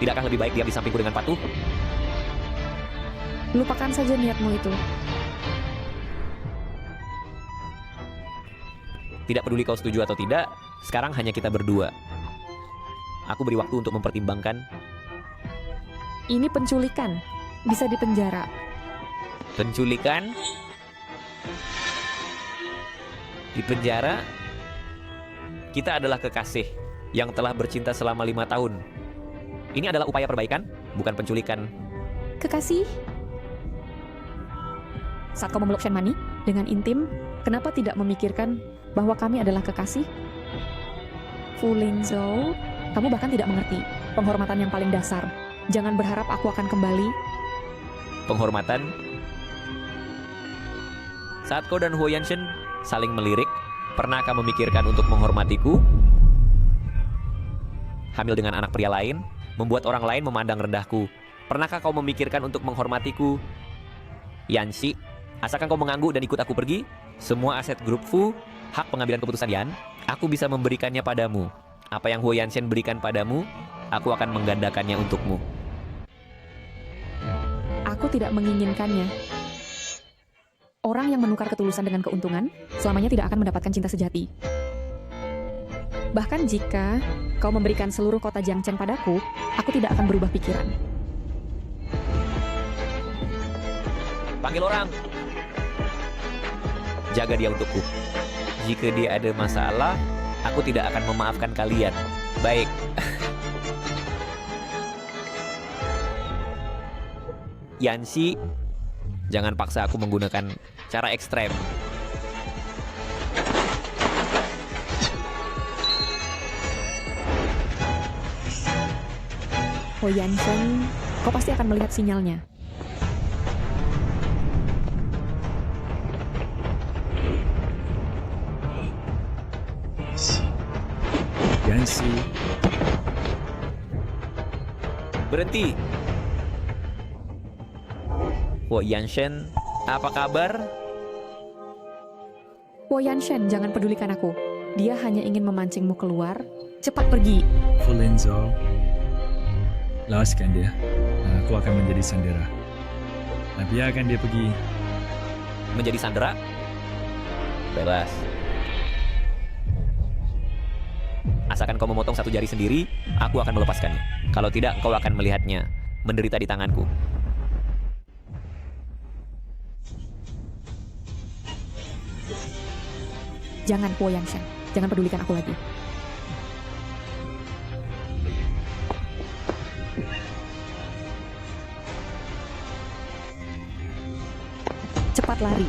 Speaker 3: Tidakkah lebih baik diam di sampingku dengan patuh?
Speaker 1: Lupakan saja niatmu itu.
Speaker 3: Tidak peduli kau setuju atau tidak, sekarang hanya kita berdua. Aku beri waktu untuk mempertimbangkan.
Speaker 1: Ini penculikan. Bisa dipenjara.
Speaker 3: Penculikan? Di penjara? Kita adalah kekasih yang telah bercinta selama 5 tahun. Ini adalah upaya perbaikan, bukan penculikan.
Speaker 1: Kekasih? Saat kau memeluk Shenmani dengan intim, kenapa tidak memikirkan bahwa kami adalah kekasih? Fu Lingzhou, kamu bahkan tidak mengerti penghormatan yang paling dasar. Jangan berharap aku akan kembali.
Speaker 3: Penghormatan? Saat kau dan Huo Yanshen saling melirik, pernahkah memikirkan untuk menghormatiku? Hamil dengan anak pria lain, membuat orang lain memandang rendahku. Pernahkah kau memikirkan untuk menghormatiku? Yancy, asalkan kau mengangguk dan ikut aku pergi, semua aset grup Fu, hak pengambilan keputusan Yan, aku bisa memberikannya padamu. Apa yang Huo Yanshen berikan padamu, aku akan menggandakannya untukmu.
Speaker 1: Aku tidak menginginkannya. Orang yang menukar ketulusan dengan keuntungan, selamanya tidak akan mendapatkan cinta sejati. Bahkan jika kau memberikan seluruh kota Jiangchen padaku, aku tidak akan berubah pikiran.
Speaker 3: Panggil orang. Jaga dia untukku. Jika dia ada masalah, aku tidak akan memaafkan kalian. Baik. Yanxi, jangan paksa aku menggunakan cara ekstrem.
Speaker 1: Oh Yansen, kau pasti akan melihat sinyalnya.
Speaker 5: Yanxi,
Speaker 3: Berhenti. Wo Yanshen, apa kabar?
Speaker 1: Wo Yanshen, jangan pedulikan aku. Dia hanya ingin memancingmu keluar. Cepat pergi.
Speaker 5: Fu Lenzhou, lepaskan dia. Aku akan menjadi sandera. Biarkan dia pergi.
Speaker 3: Menjadi sandera? Bebas. Asalkan kau memotong satu jari sendiri, aku akan melepaskannya. Kalau tidak, kau akan melihatnya menderita di tanganku.
Speaker 1: Jangan, Po Yanshen. Jangan pedulikan aku lagi. Cepat lari.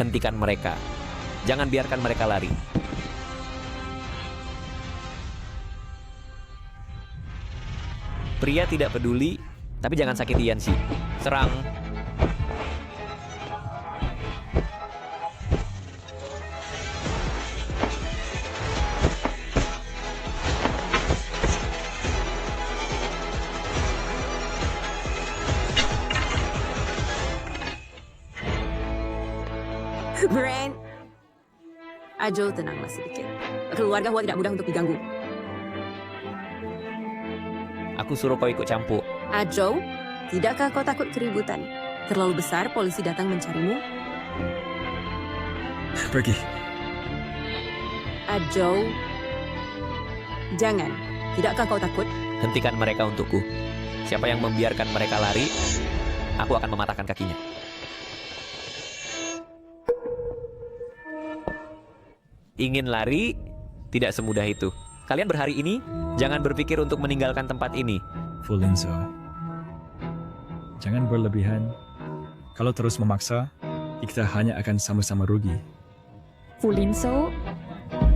Speaker 3: Hentikan mereka. Jangan biarkan mereka lari. Pria tidak peduli, tapi jangan sakiti Yanxi. Serang.
Speaker 2: Brand. Ajo, tenanglah sedikit. Keluarga Hua tidak mudah untuk diganggu.
Speaker 3: Aku suruh kau ikut campur.
Speaker 2: Ajo, tidakkah kau takut keributan? Terlalu besar polisi datang mencarimu?
Speaker 5: Pergi.
Speaker 2: Ajo, jangan. Tidakkah kau takut?
Speaker 3: Hentikan mereka untukku. Siapa yang membiarkan mereka lari, aku akan mematahkan kakinya. Ingin lari? Tidak semudah itu. Kalian berhari ini, jangan berpikir untuk meninggalkan tempat ini.
Speaker 5: Fu Lenzhou, jangan berlebihan. Kalau terus memaksa, kita hanya akan sama-sama rugi.
Speaker 1: Fu Lenzhou,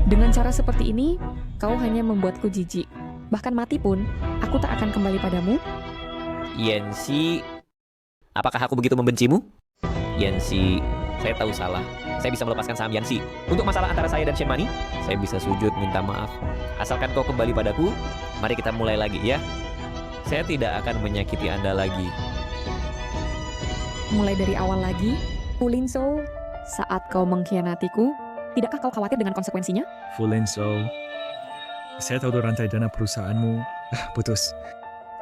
Speaker 1: dengan cara seperti ini, kau hanya membuatku jijik. Bahkan mati pun, aku tak akan kembali padamu.
Speaker 3: Yanxi, apakah aku begitu membencimu? Yanxi, saya tahu salah. Saya bisa melepaskan saham Yanxi. Untuk masalah antara saya dan Shen Mani, saya bisa sujud minta maaf. Asalkan kau kembali padaku, mari kita mulai lagi ya. Saya tidak akan menyakiti Anda lagi.
Speaker 1: Mulai dari awal lagi, Fu Lenzhou, saat kau mengkhianatiku, tidakkah kau khawatir dengan konsekuensinya?
Speaker 5: Fu Lenzhou, saya tahu rantai dana perusahaanmu putus.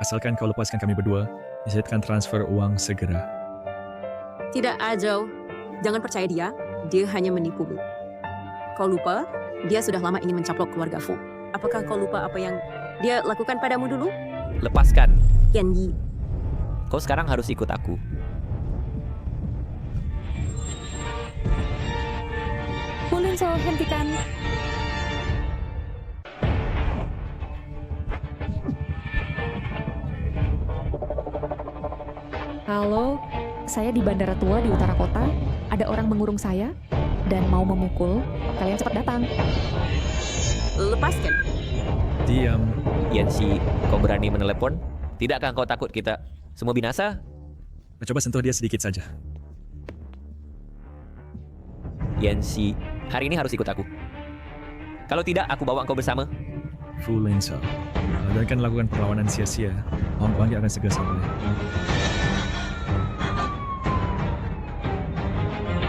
Speaker 5: Asalkan kau lepaskan kami berdua, saya akan transfer uang segera.
Speaker 2: Tidak, Ajo. Jangan percaya dia. Dia hanya menipumu. Kau lupa? Dia sudah lama ingin mencaplok keluarga Fu. Apakah kau lupa apa yang dia lakukan padamu dulu?
Speaker 3: Lepaskan.
Speaker 2: Yan Yi.
Speaker 3: Kau sekarang harus ikut aku.
Speaker 1: Fu Lenzhou, hentikan. Halo, saya di bandara tua di utara kota. Ada orang mengurung saya dan mau memukul. Kalian cepat datang.
Speaker 2: Lepaskan.
Speaker 5: Diam.
Speaker 3: Yanxi, kau berani menelepon? Tidakkah kau takut kita semua binasa?
Speaker 5: Coba sentuh dia sedikit saja.
Speaker 3: Yanxi, hari ini harus ikut aku. Kalau tidak, aku bawa kau bersama.
Speaker 5: Fu Lenzhou, jangan lakukan perlawanan sia-sia. Orang akan segera sampai.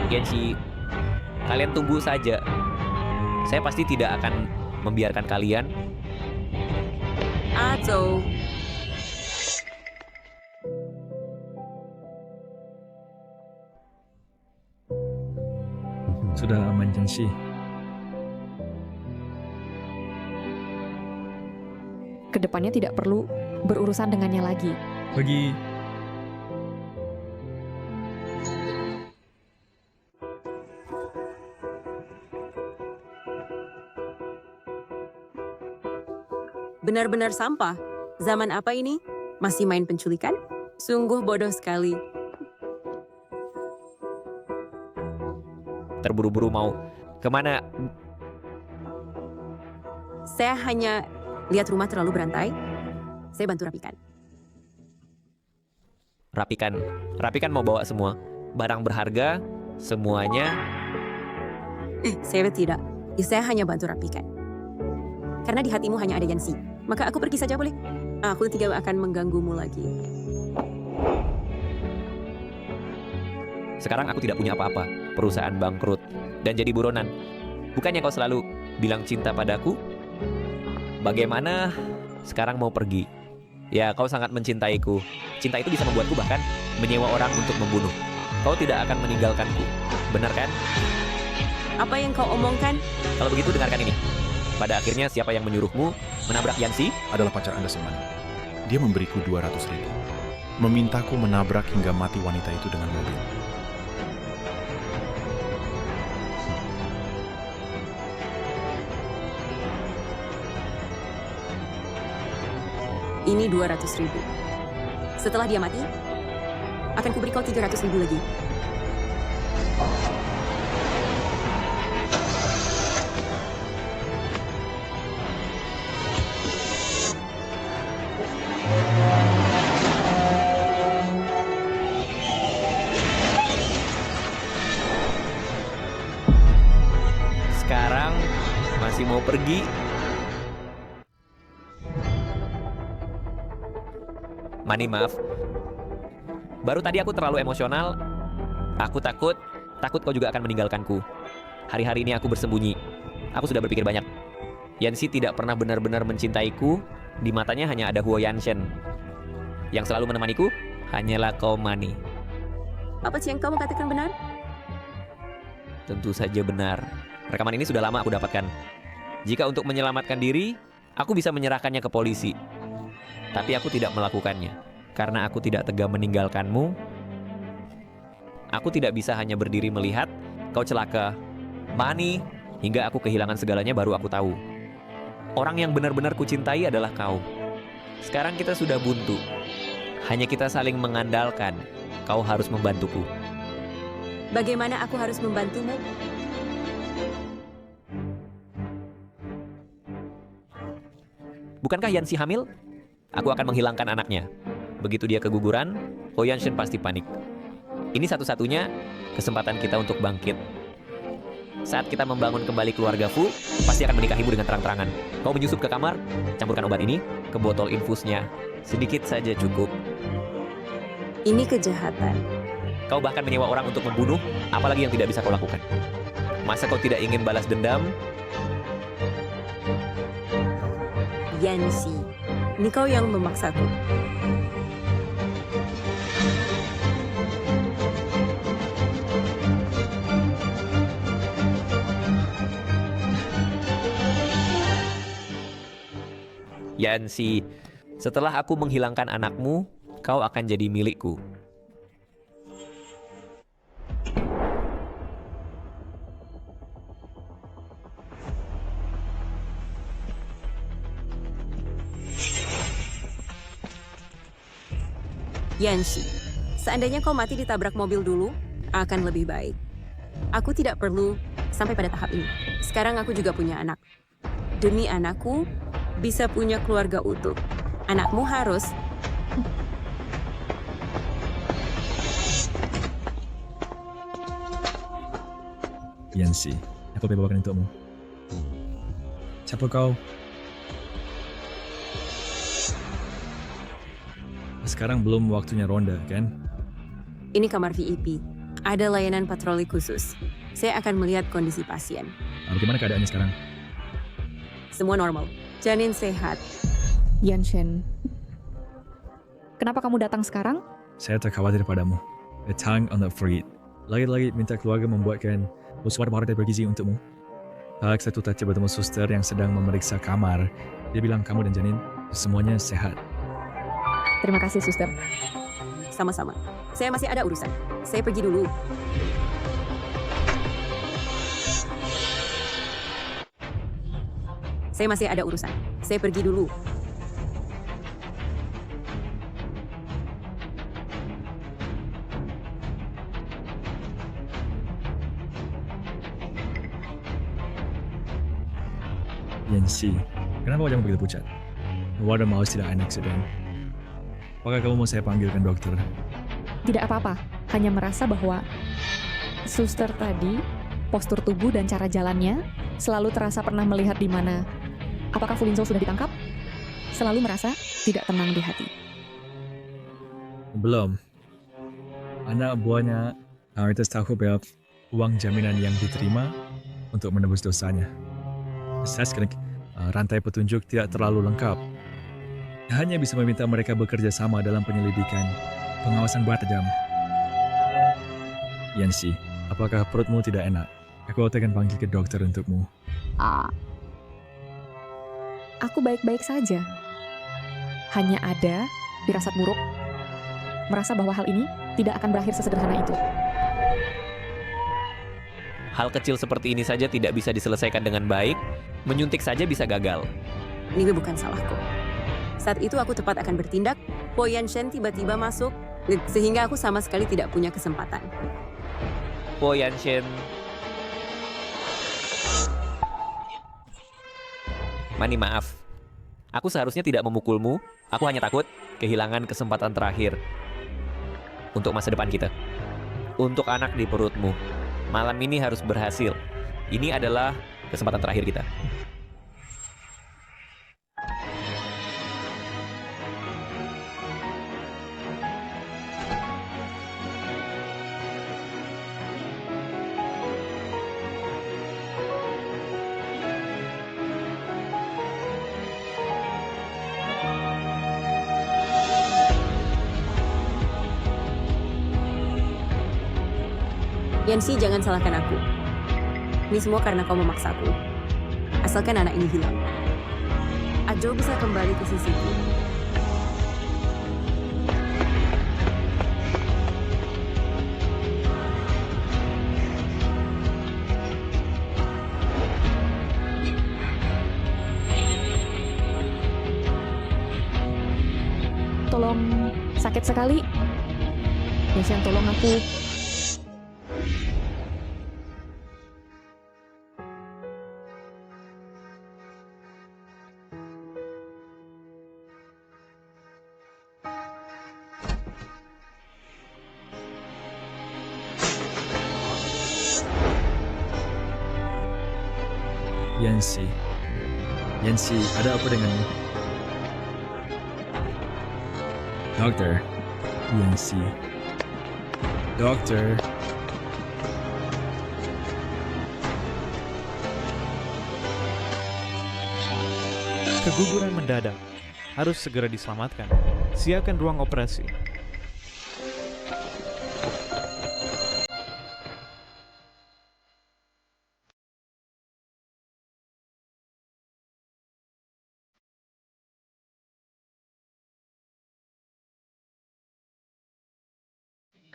Speaker 3: Yanxi, kalian tunggu saja. Saya pasti tidak akan membiarkan kalian.
Speaker 2: Ajo.
Speaker 5: Sudah aman, Jensi.
Speaker 1: Kedepannya tidak perlu berurusan dengannya lagi.
Speaker 5: Pergi.
Speaker 2: Benar-benar sampah. Zaman apa ini? Masih main penculikan? Sungguh bodoh sekali.
Speaker 3: Terburu-buru mau kemana?
Speaker 2: Saya hanya lihat rumah terlalu berantai. Saya bantu rapikan.
Speaker 3: Rapikan mau bawa semua. Barang berharga, semuanya.
Speaker 2: Saya tidak. Saya hanya bantu rapikan. Karena di hatimu hanya ada Yansi. Maka aku pergi saja boleh? Aku tidak akan mengganggumu lagi.
Speaker 3: Sekarang aku tidak punya apa-apa. Perusahaan bangkrut dan jadi buronan. Bukannya kau selalu bilang cinta padaku? Bagaimana sekarang mau pergi? Ya, kau sangat mencintaiku. Cinta itu bisa membuatku bahkan menyewa orang untuk membunuh. Kau tidak akan meninggalkanku. Benar kan?
Speaker 2: Apa yang kau omongkan?
Speaker 3: Kalau begitu dengarkan ini. Pada akhirnya siapa yang menyuruhmu menabrak Yansi?
Speaker 9: Adalah pacar Anda Semani. Dia memberiku 200.000. Memintaku menabrak hingga mati wanita itu dengan mobil.
Speaker 2: Ini 200.000. Setelah dia mati, akan kuberi kau 300.000 lagi.
Speaker 3: Sekarang masih mau pergi? Mani, maaf. Baru tadi aku terlalu emosional. Aku takut kau juga akan meninggalkanku. Hari-hari ini aku bersembunyi. Aku sudah berpikir banyak. Yansi tidak pernah benar-benar mencintaiku. Di matanya hanya ada Huo Yanshen. Yang selalu menemaniku hanyalah kau, Mani.
Speaker 2: Apa sih yang kamu katakan benar?
Speaker 3: Tentu saja benar. Rekaman ini sudah lama aku dapatkan. Jika untuk menyelamatkan diri, aku bisa menyerahkannya ke polisi. Tapi aku tidak melakukannya. Karena aku tidak tega meninggalkanmu. Aku tidak bisa hanya berdiri melihat kau celaka, Mani, hingga aku kehilangan segalanya baru aku tahu. Orang yang benar-benar kucintai adalah kau. Sekarang kita sudah buntu. Hanya kita saling mengandalkan. Kau harus membantuku.
Speaker 2: Bagaimana aku harus membantumu?
Speaker 3: Bukankah Yansi hamil? Aku akan menghilangkan anaknya. Begitu dia keguguran, Huo Yanshen pasti panik. Ini satu-satunya kesempatan kita untuk bangkit. Saat kita membangun kembali keluarga Fu, pasti akan menikahimu dengan terang-terangan. Kau menyusup ke kamar, campurkan obat ini ke botol infusnya. Sedikit saja cukup.
Speaker 2: Ini kejahatan.
Speaker 3: Kau bahkan menyewa orang untuk membunuh, apalagi yang tidak bisa kau lakukan. Masa kau tidak ingin balas dendam?
Speaker 2: Yansi, ini kau yang memaksaku.
Speaker 3: Yansi, setelah aku menghilangkan anakmu, kau akan jadi milikku.
Speaker 2: Yansi, seandainya kau mati ditabrak mobil dulu, akan lebih baik. Aku tidak perlu sampai pada tahap ini. Sekarang aku juga punya anak. Demi anakku, bisa punya keluarga utuh. Anakmu harus...
Speaker 5: Yansi, aku bawakan untukmu. Siapa kau? Sekarang belum waktunya ronda, kan?
Speaker 2: Ini kamar VIP. Ada layanan patroli khusus. Saya akan melihat kondisi pasien.
Speaker 5: Bagaimana keadaannya sekarang?
Speaker 2: Semua normal. Janin sehat.
Speaker 1: Yanshen, kenapa kamu datang sekarang?
Speaker 5: Saya terkhawatir padamu. A tongue on the fruit. Lagi-lagi minta keluarga membuatkan suara baru dari bergizi untukmu. Satu tadi bertemu suster yang sedang memeriksa kamar. Dia bilang kamu dan Janin semuanya sehat.
Speaker 1: Terima kasih, suster.
Speaker 2: Sama-sama. Saya masih ada urusan. Saya pergi dulu. Saya masih ada urusan. Saya pergi dulu.
Speaker 5: Yancy, kenapa wajahmu begitu pucat? Wadah Maus tidak enak sedang. Apakah kamu mau saya panggilkan dokter?
Speaker 1: Tidak apa-apa, hanya merasa bahwa suster tadi, postur tubuh dan cara jalannya selalu terasa pernah melihat di mana. Apakah Fulinzo sudah ditangkap? Selalu merasa tidak tenang di hati.
Speaker 5: Belum. Anak buahnya harus tahu berapa uang jaminan yang diterima untuk menebus dosanya. Saya rantai petunjuk tidak terlalu lengkap. Hanya bisa meminta mereka bekerja sama dalam penyelidikan, pengawasan berat tajam. Yancy, apakah perutmu tidak enak? Aku akan panggil ke dokter untukmu.
Speaker 1: Aku baik-baik saja. Hanya ada firasat buruk, merasa bahwa hal ini tidak akan berakhir sesederhana itu.
Speaker 3: Hal kecil seperti ini saja tidak bisa diselesaikan dengan baik, menyuntik saja bisa gagal.
Speaker 2: Ini bukan salahku. Saat itu aku tepat akan bertindak, Po Yanshen tiba-tiba masuk, sehingga aku sama sekali tidak punya kesempatan.
Speaker 3: Po Yanshen. Mani, maaf. Aku seharusnya tidak memukulmu, aku hanya takut kehilangan kesempatan terakhir untuk masa depan kita. Untuk anak di perutmu. Malam ini harus berhasil. Ini adalah kesempatan terakhir kita.
Speaker 2: Yancy, jangan salahkan aku. Ini semua karena kau memaksaku. Asalkan anak ini hilang. Ajo bisa kembali ke sisiku.
Speaker 1: Tolong, sakit sekali. Yanshen, tolong aku.
Speaker 5: Yancy, ada apa denganmu? Dokter, Yancy. Dokter.
Speaker 12: Keguguran mendadak. Harus segera diselamatkan. Siapkan ruang operasi.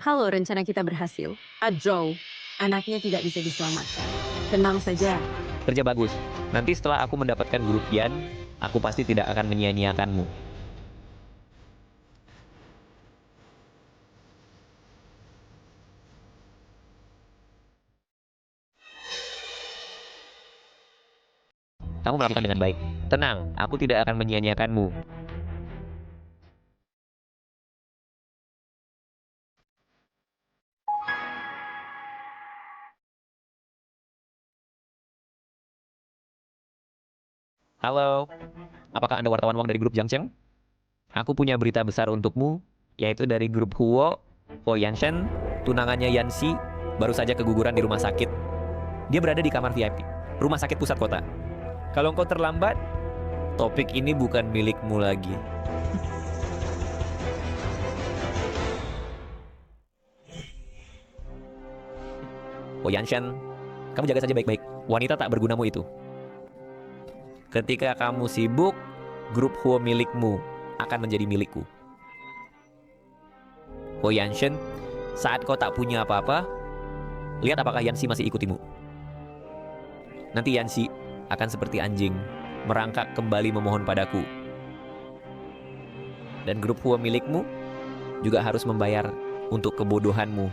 Speaker 2: Halo, rencana kita berhasil. Ajo, anaknya tidak bisa diselamatkan. Tenang saja.
Speaker 3: Kerja bagus. Nanti setelah aku mendapatkan guru Yan, aku pasti tidak akan menyia-nyiakanmu. Kamu melakukan dengan baik. Tenang, aku tidak akan menyia-nyiakanmu. Halo, apakah Anda wartawan uang dari grup Jiangcheng? Aku punya berita besar untukmu, yaitu dari grup Huo, Po Yanshen, tunangannya Yancy, baru saja keguguran di rumah sakit. Dia berada di kamar VIP, rumah sakit pusat kota. Kalau engkau terlambat, topik ini bukan milikmu lagi. Po Yanshen, Kamu jaga saja baik-baik. Wanita tak bergunamu itu. Ketika kamu sibuk, grup Huo milikmu akan menjadi milikku. Ho Yanshen, saat kau tak punya apa-apa, lihat apakah Yanxi masih ikutimu. Nanti Yanxi akan seperti anjing, merangkak kembali memohon padaku. Dan grup Huo milikmu juga harus membayar untuk kebodohanmu.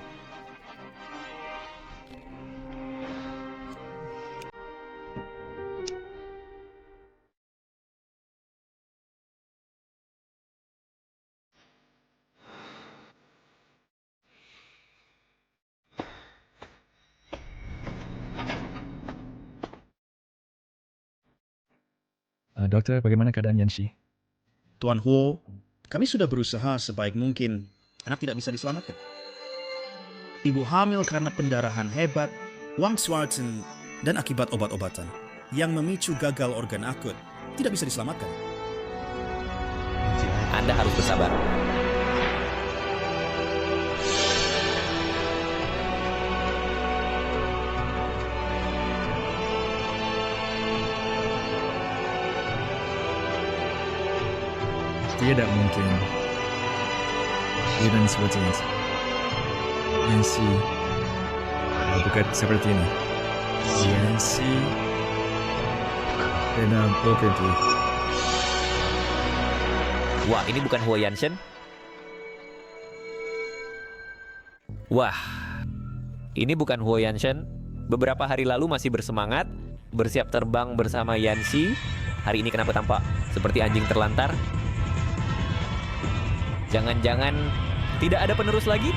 Speaker 5: Dokter, bagaimana keadaan Yanxi?
Speaker 10: Tuan Huo, kami sudah berusaha sebaik mungkin. Anak tidak bisa diselamatkan. Ibu hamil karena pendarahan hebat, Wang Schwarzen, dan akibat obat-obatan yang memicu gagal organ akut tidak bisa diselamatkan.
Speaker 3: Anda harus bersabar.
Speaker 5: Tidak mungkin. Tidak seperti itu. Yanxi bukan seperti ini. Yanxi tidak begitu.
Speaker 3: Wah, ini bukan Huo Yanshen. Wah, ini bukan Huo Yanshen. Beberapa hari lalu masih bersemangat, bersiap terbang bersama Yanxi. Hari ini kenapa tampak seperti anjing terlantar? Jangan-jangan tidak ada penerus lagi?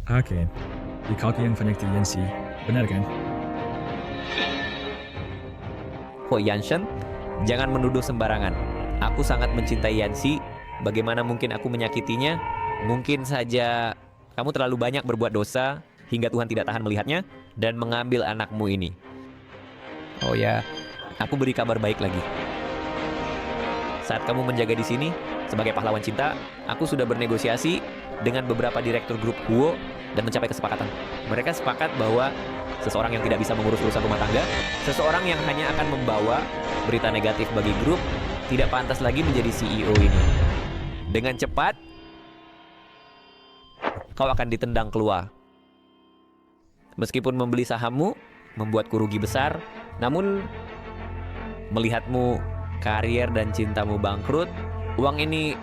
Speaker 5: Oke, di kaki yang connect Yanxi, benar kan?
Speaker 3: Huo Yanshen, jangan menuduh sembarangan. Aku sangat mencintai Yanxi. Bagaimana mungkin aku menyakitinya? Mungkin saja kamu terlalu banyak berbuat dosa hingga Tuhan tidak tahan melihatnya dan mengambil anakmu ini. Oh ya, aku beri kabar baik lagi. Saat kamu menjaga di sini, sebagai pahlawan cinta, aku sudah bernegosiasi dengan beberapa direktur grup Huo dan mencapai kesepakatan. Mereka sepakat bahwa seseorang yang tidak bisa mengurus urusan rumah tangga, seseorang yang hanya akan membawa berita negatif bagi grup, tidak pantas lagi menjadi CEO ini. Dengan cepat, kau akan ditendang keluar. Meskipun membeli sahammu membuatku rugi besar, namun melihatmu karier dan cintamu bangkrut, uang ini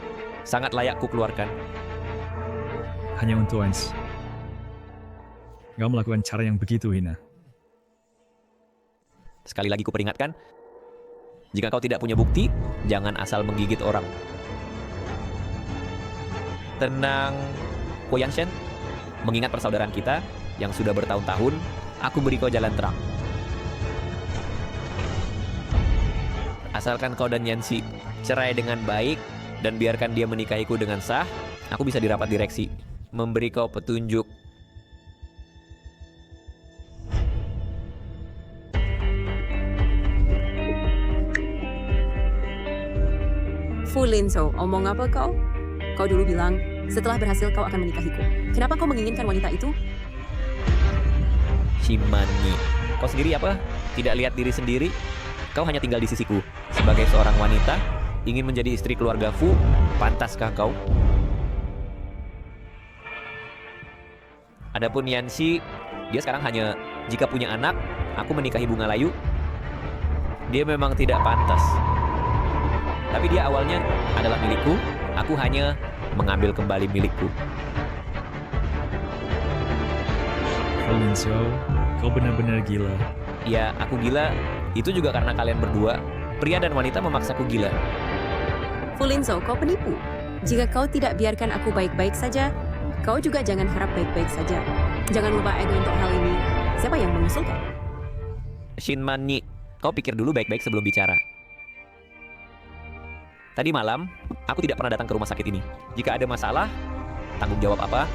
Speaker 3: sangat layak ku keluarkan.
Speaker 5: Hanya untuk Ans. Kau melakukan cara yang begitu hina.
Speaker 3: Sekali lagi ku peringatkan, jika kau tidak punya bukti, jangan asal menggigit orang. Tenang, Huo Yanshen. Mengingat persaudaraan kita yang sudah bertahun-tahun, aku beri kau jalan terang. Asalkan kau dan Yanxi cerai dengan baik dan biarkan dia menikahiku dengan sah, aku bisa dirapat direksi, memberi kau petunjuk.
Speaker 2: Fu Linzhou, omong apa kau? Kau dulu bilang, setelah berhasil kau akan menikahiku. Kenapa kau menginginkan wanita itu?
Speaker 3: Shimani, kau sendiri apa? Tidak lihat diri sendiri? Kau hanya tinggal di sisiku. Sebagai seorang wanita, ingin menjadi istri keluarga Fu, pantaskah kau? Adapun Yanxi, dia sekarang hanya jika punya anak, aku menikahi Bunga Layu. Dia memang tidak pantas. Tapi dia awalnya adalah milikku, aku hanya mengambil kembali milikku.
Speaker 5: Linzhou, kau benar-benar gila.
Speaker 3: Ya, aku gila. Itu juga karena kalian berdua, pria dan wanita, memaksaku gila.
Speaker 2: Fu Linzhou, kau penipu. Jika kau tidak biarkan aku baik-baik saja, kau juga jangan harap baik-baik saja. Jangan lupa ego untuk hal ini. Siapa yang mengusulkan?
Speaker 3: Shinmani, kau pikir dulu baik-baik sebelum bicara. Tadi malam, aku tidak pernah datang ke rumah sakit ini. Jika ada masalah, tanggung jawab apa?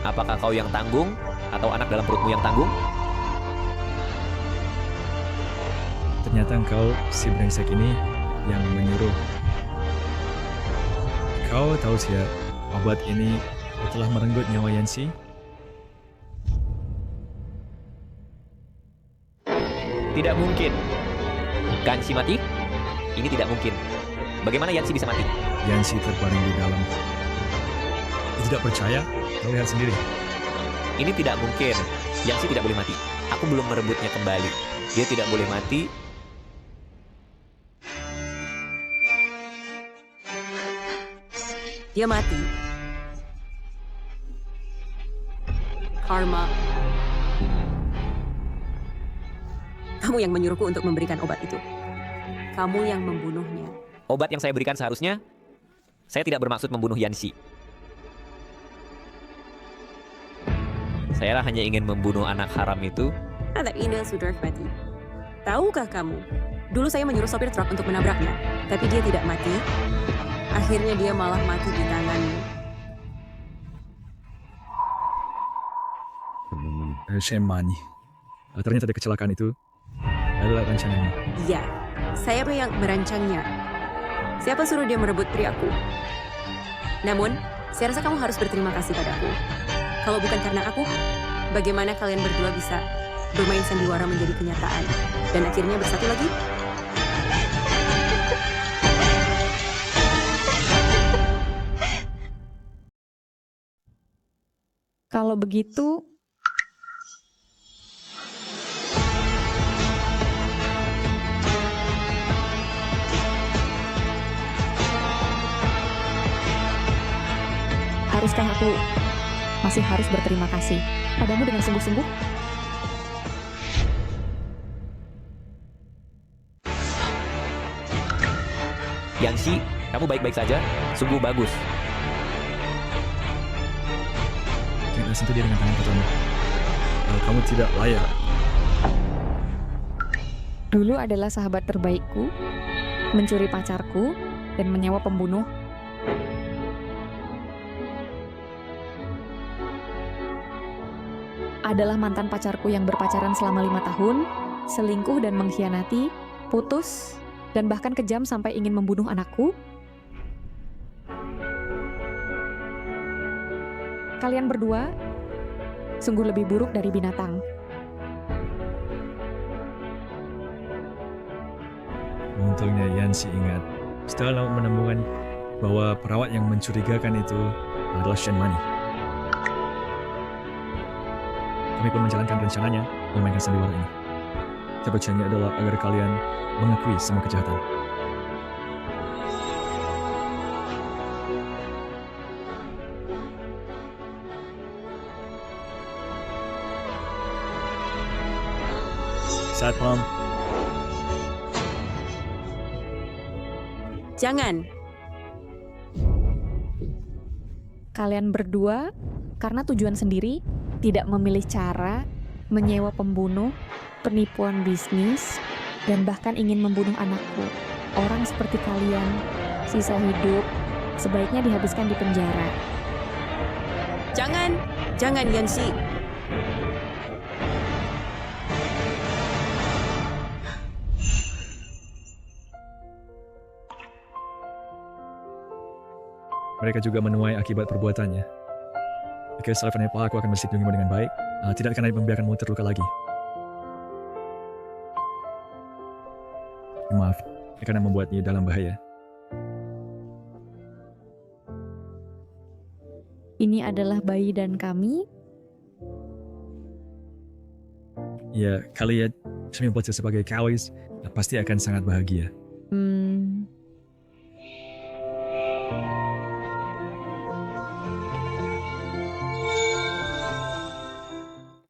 Speaker 3: Apakah kau yang tanggung, atau anak dalam perutmu yang tanggung?
Speaker 5: Ternyata engkau si brengsek ini yang menyuruh. Kau tahu tidak, obat ini telah merenggut nyawa Yanxi?
Speaker 3: Tidak mungkin. Gansi mati? Ini tidak mungkin. Bagaimana Yansi bisa mati?
Speaker 5: Yansi terbaring di dalam. Tidak percaya? Kau lihat sendiri.
Speaker 3: Ini tidak mungkin. Yansi tidak boleh mati. Aku belum merebutnya kembali. Dia tidak boleh mati.
Speaker 2: Dia mati. Karma. Kamu yang menyuruhku untuk memberikan obat itu. Kamu yang membunuhnya.
Speaker 3: Obat yang saya berikan seharusnya, saya tidak bermaksud membunuh Yansi. Saya hanya ingin membunuh anak haram itu.
Speaker 2: Anak Indah sudah mati. Tahukah kamu? Dulu saya menyuruh sopir truk untuk menabraknya, tapi dia tidak mati. Akhirnya dia malah mati di tanganmu.
Speaker 5: Shemani. Ternyata kecelakaan itu adalah rancanganmu.
Speaker 2: Iya, saya yang merancangnya. Siapa suruh dia merebut peri aku? Namun, saya rasa kamu harus berterima kasih padaku. Kalau bukan karena aku, bagaimana kalian berdua bisa bermain sandiwara menjadi kenyataan dan akhirnya bersatu lagi?
Speaker 1: Kalau begitu, haruskah aku masih harus berterima kasih padamu dengan sungguh-sungguh?
Speaker 3: Yansi, kamu baik-baik saja? Sungguh bagus.
Speaker 5: Jangan sentuh dia dengan tangan kotormu. Kamu tidak layak.
Speaker 1: Dulu adalah sahabat terbaikku, mencuri pacarku, dan menyewa pembunuh. Adalah mantan pacarku yang berpacaran selama 5 tahun, selingkuh dan mengkhianati, putus, dan bahkan kejam sampai ingin membunuh anakku. Kalian berdua sungguh lebih buruk dari binatang.
Speaker 5: Untungnya Yansi ingat setelah menemukan bahwa perawat yang mencurigakan itu adalah Shemani. Kami pun menjalankan rencananya memainkan sandiwara ini. Tujuannya adalah agar kalian mengakui semua kejahatan. Satpam.
Speaker 2: Jangan.
Speaker 1: Kalian berdua, karena tujuan sendiri, tidak memilih cara, menyewa pembunuh, penipuan bisnis, dan bahkan ingin membunuh anakku. Orang seperti kalian, sisa hidup, sebaiknya dihabiskan di penjara.
Speaker 2: Jangan. Jangan, Yansi.
Speaker 5: Mereka juga menuai akibat perbuatannya. Jika selevel pelaku akan melindungimu dengan baik, tidak akan membiarkanmu terluka lagi. Maaf, karena membuatnya dalam bahaya.
Speaker 1: Ini adalah bayi dan kami.
Speaker 5: Ya, kalian membuatnya sebagai kawis, pasti akan sangat bahagia.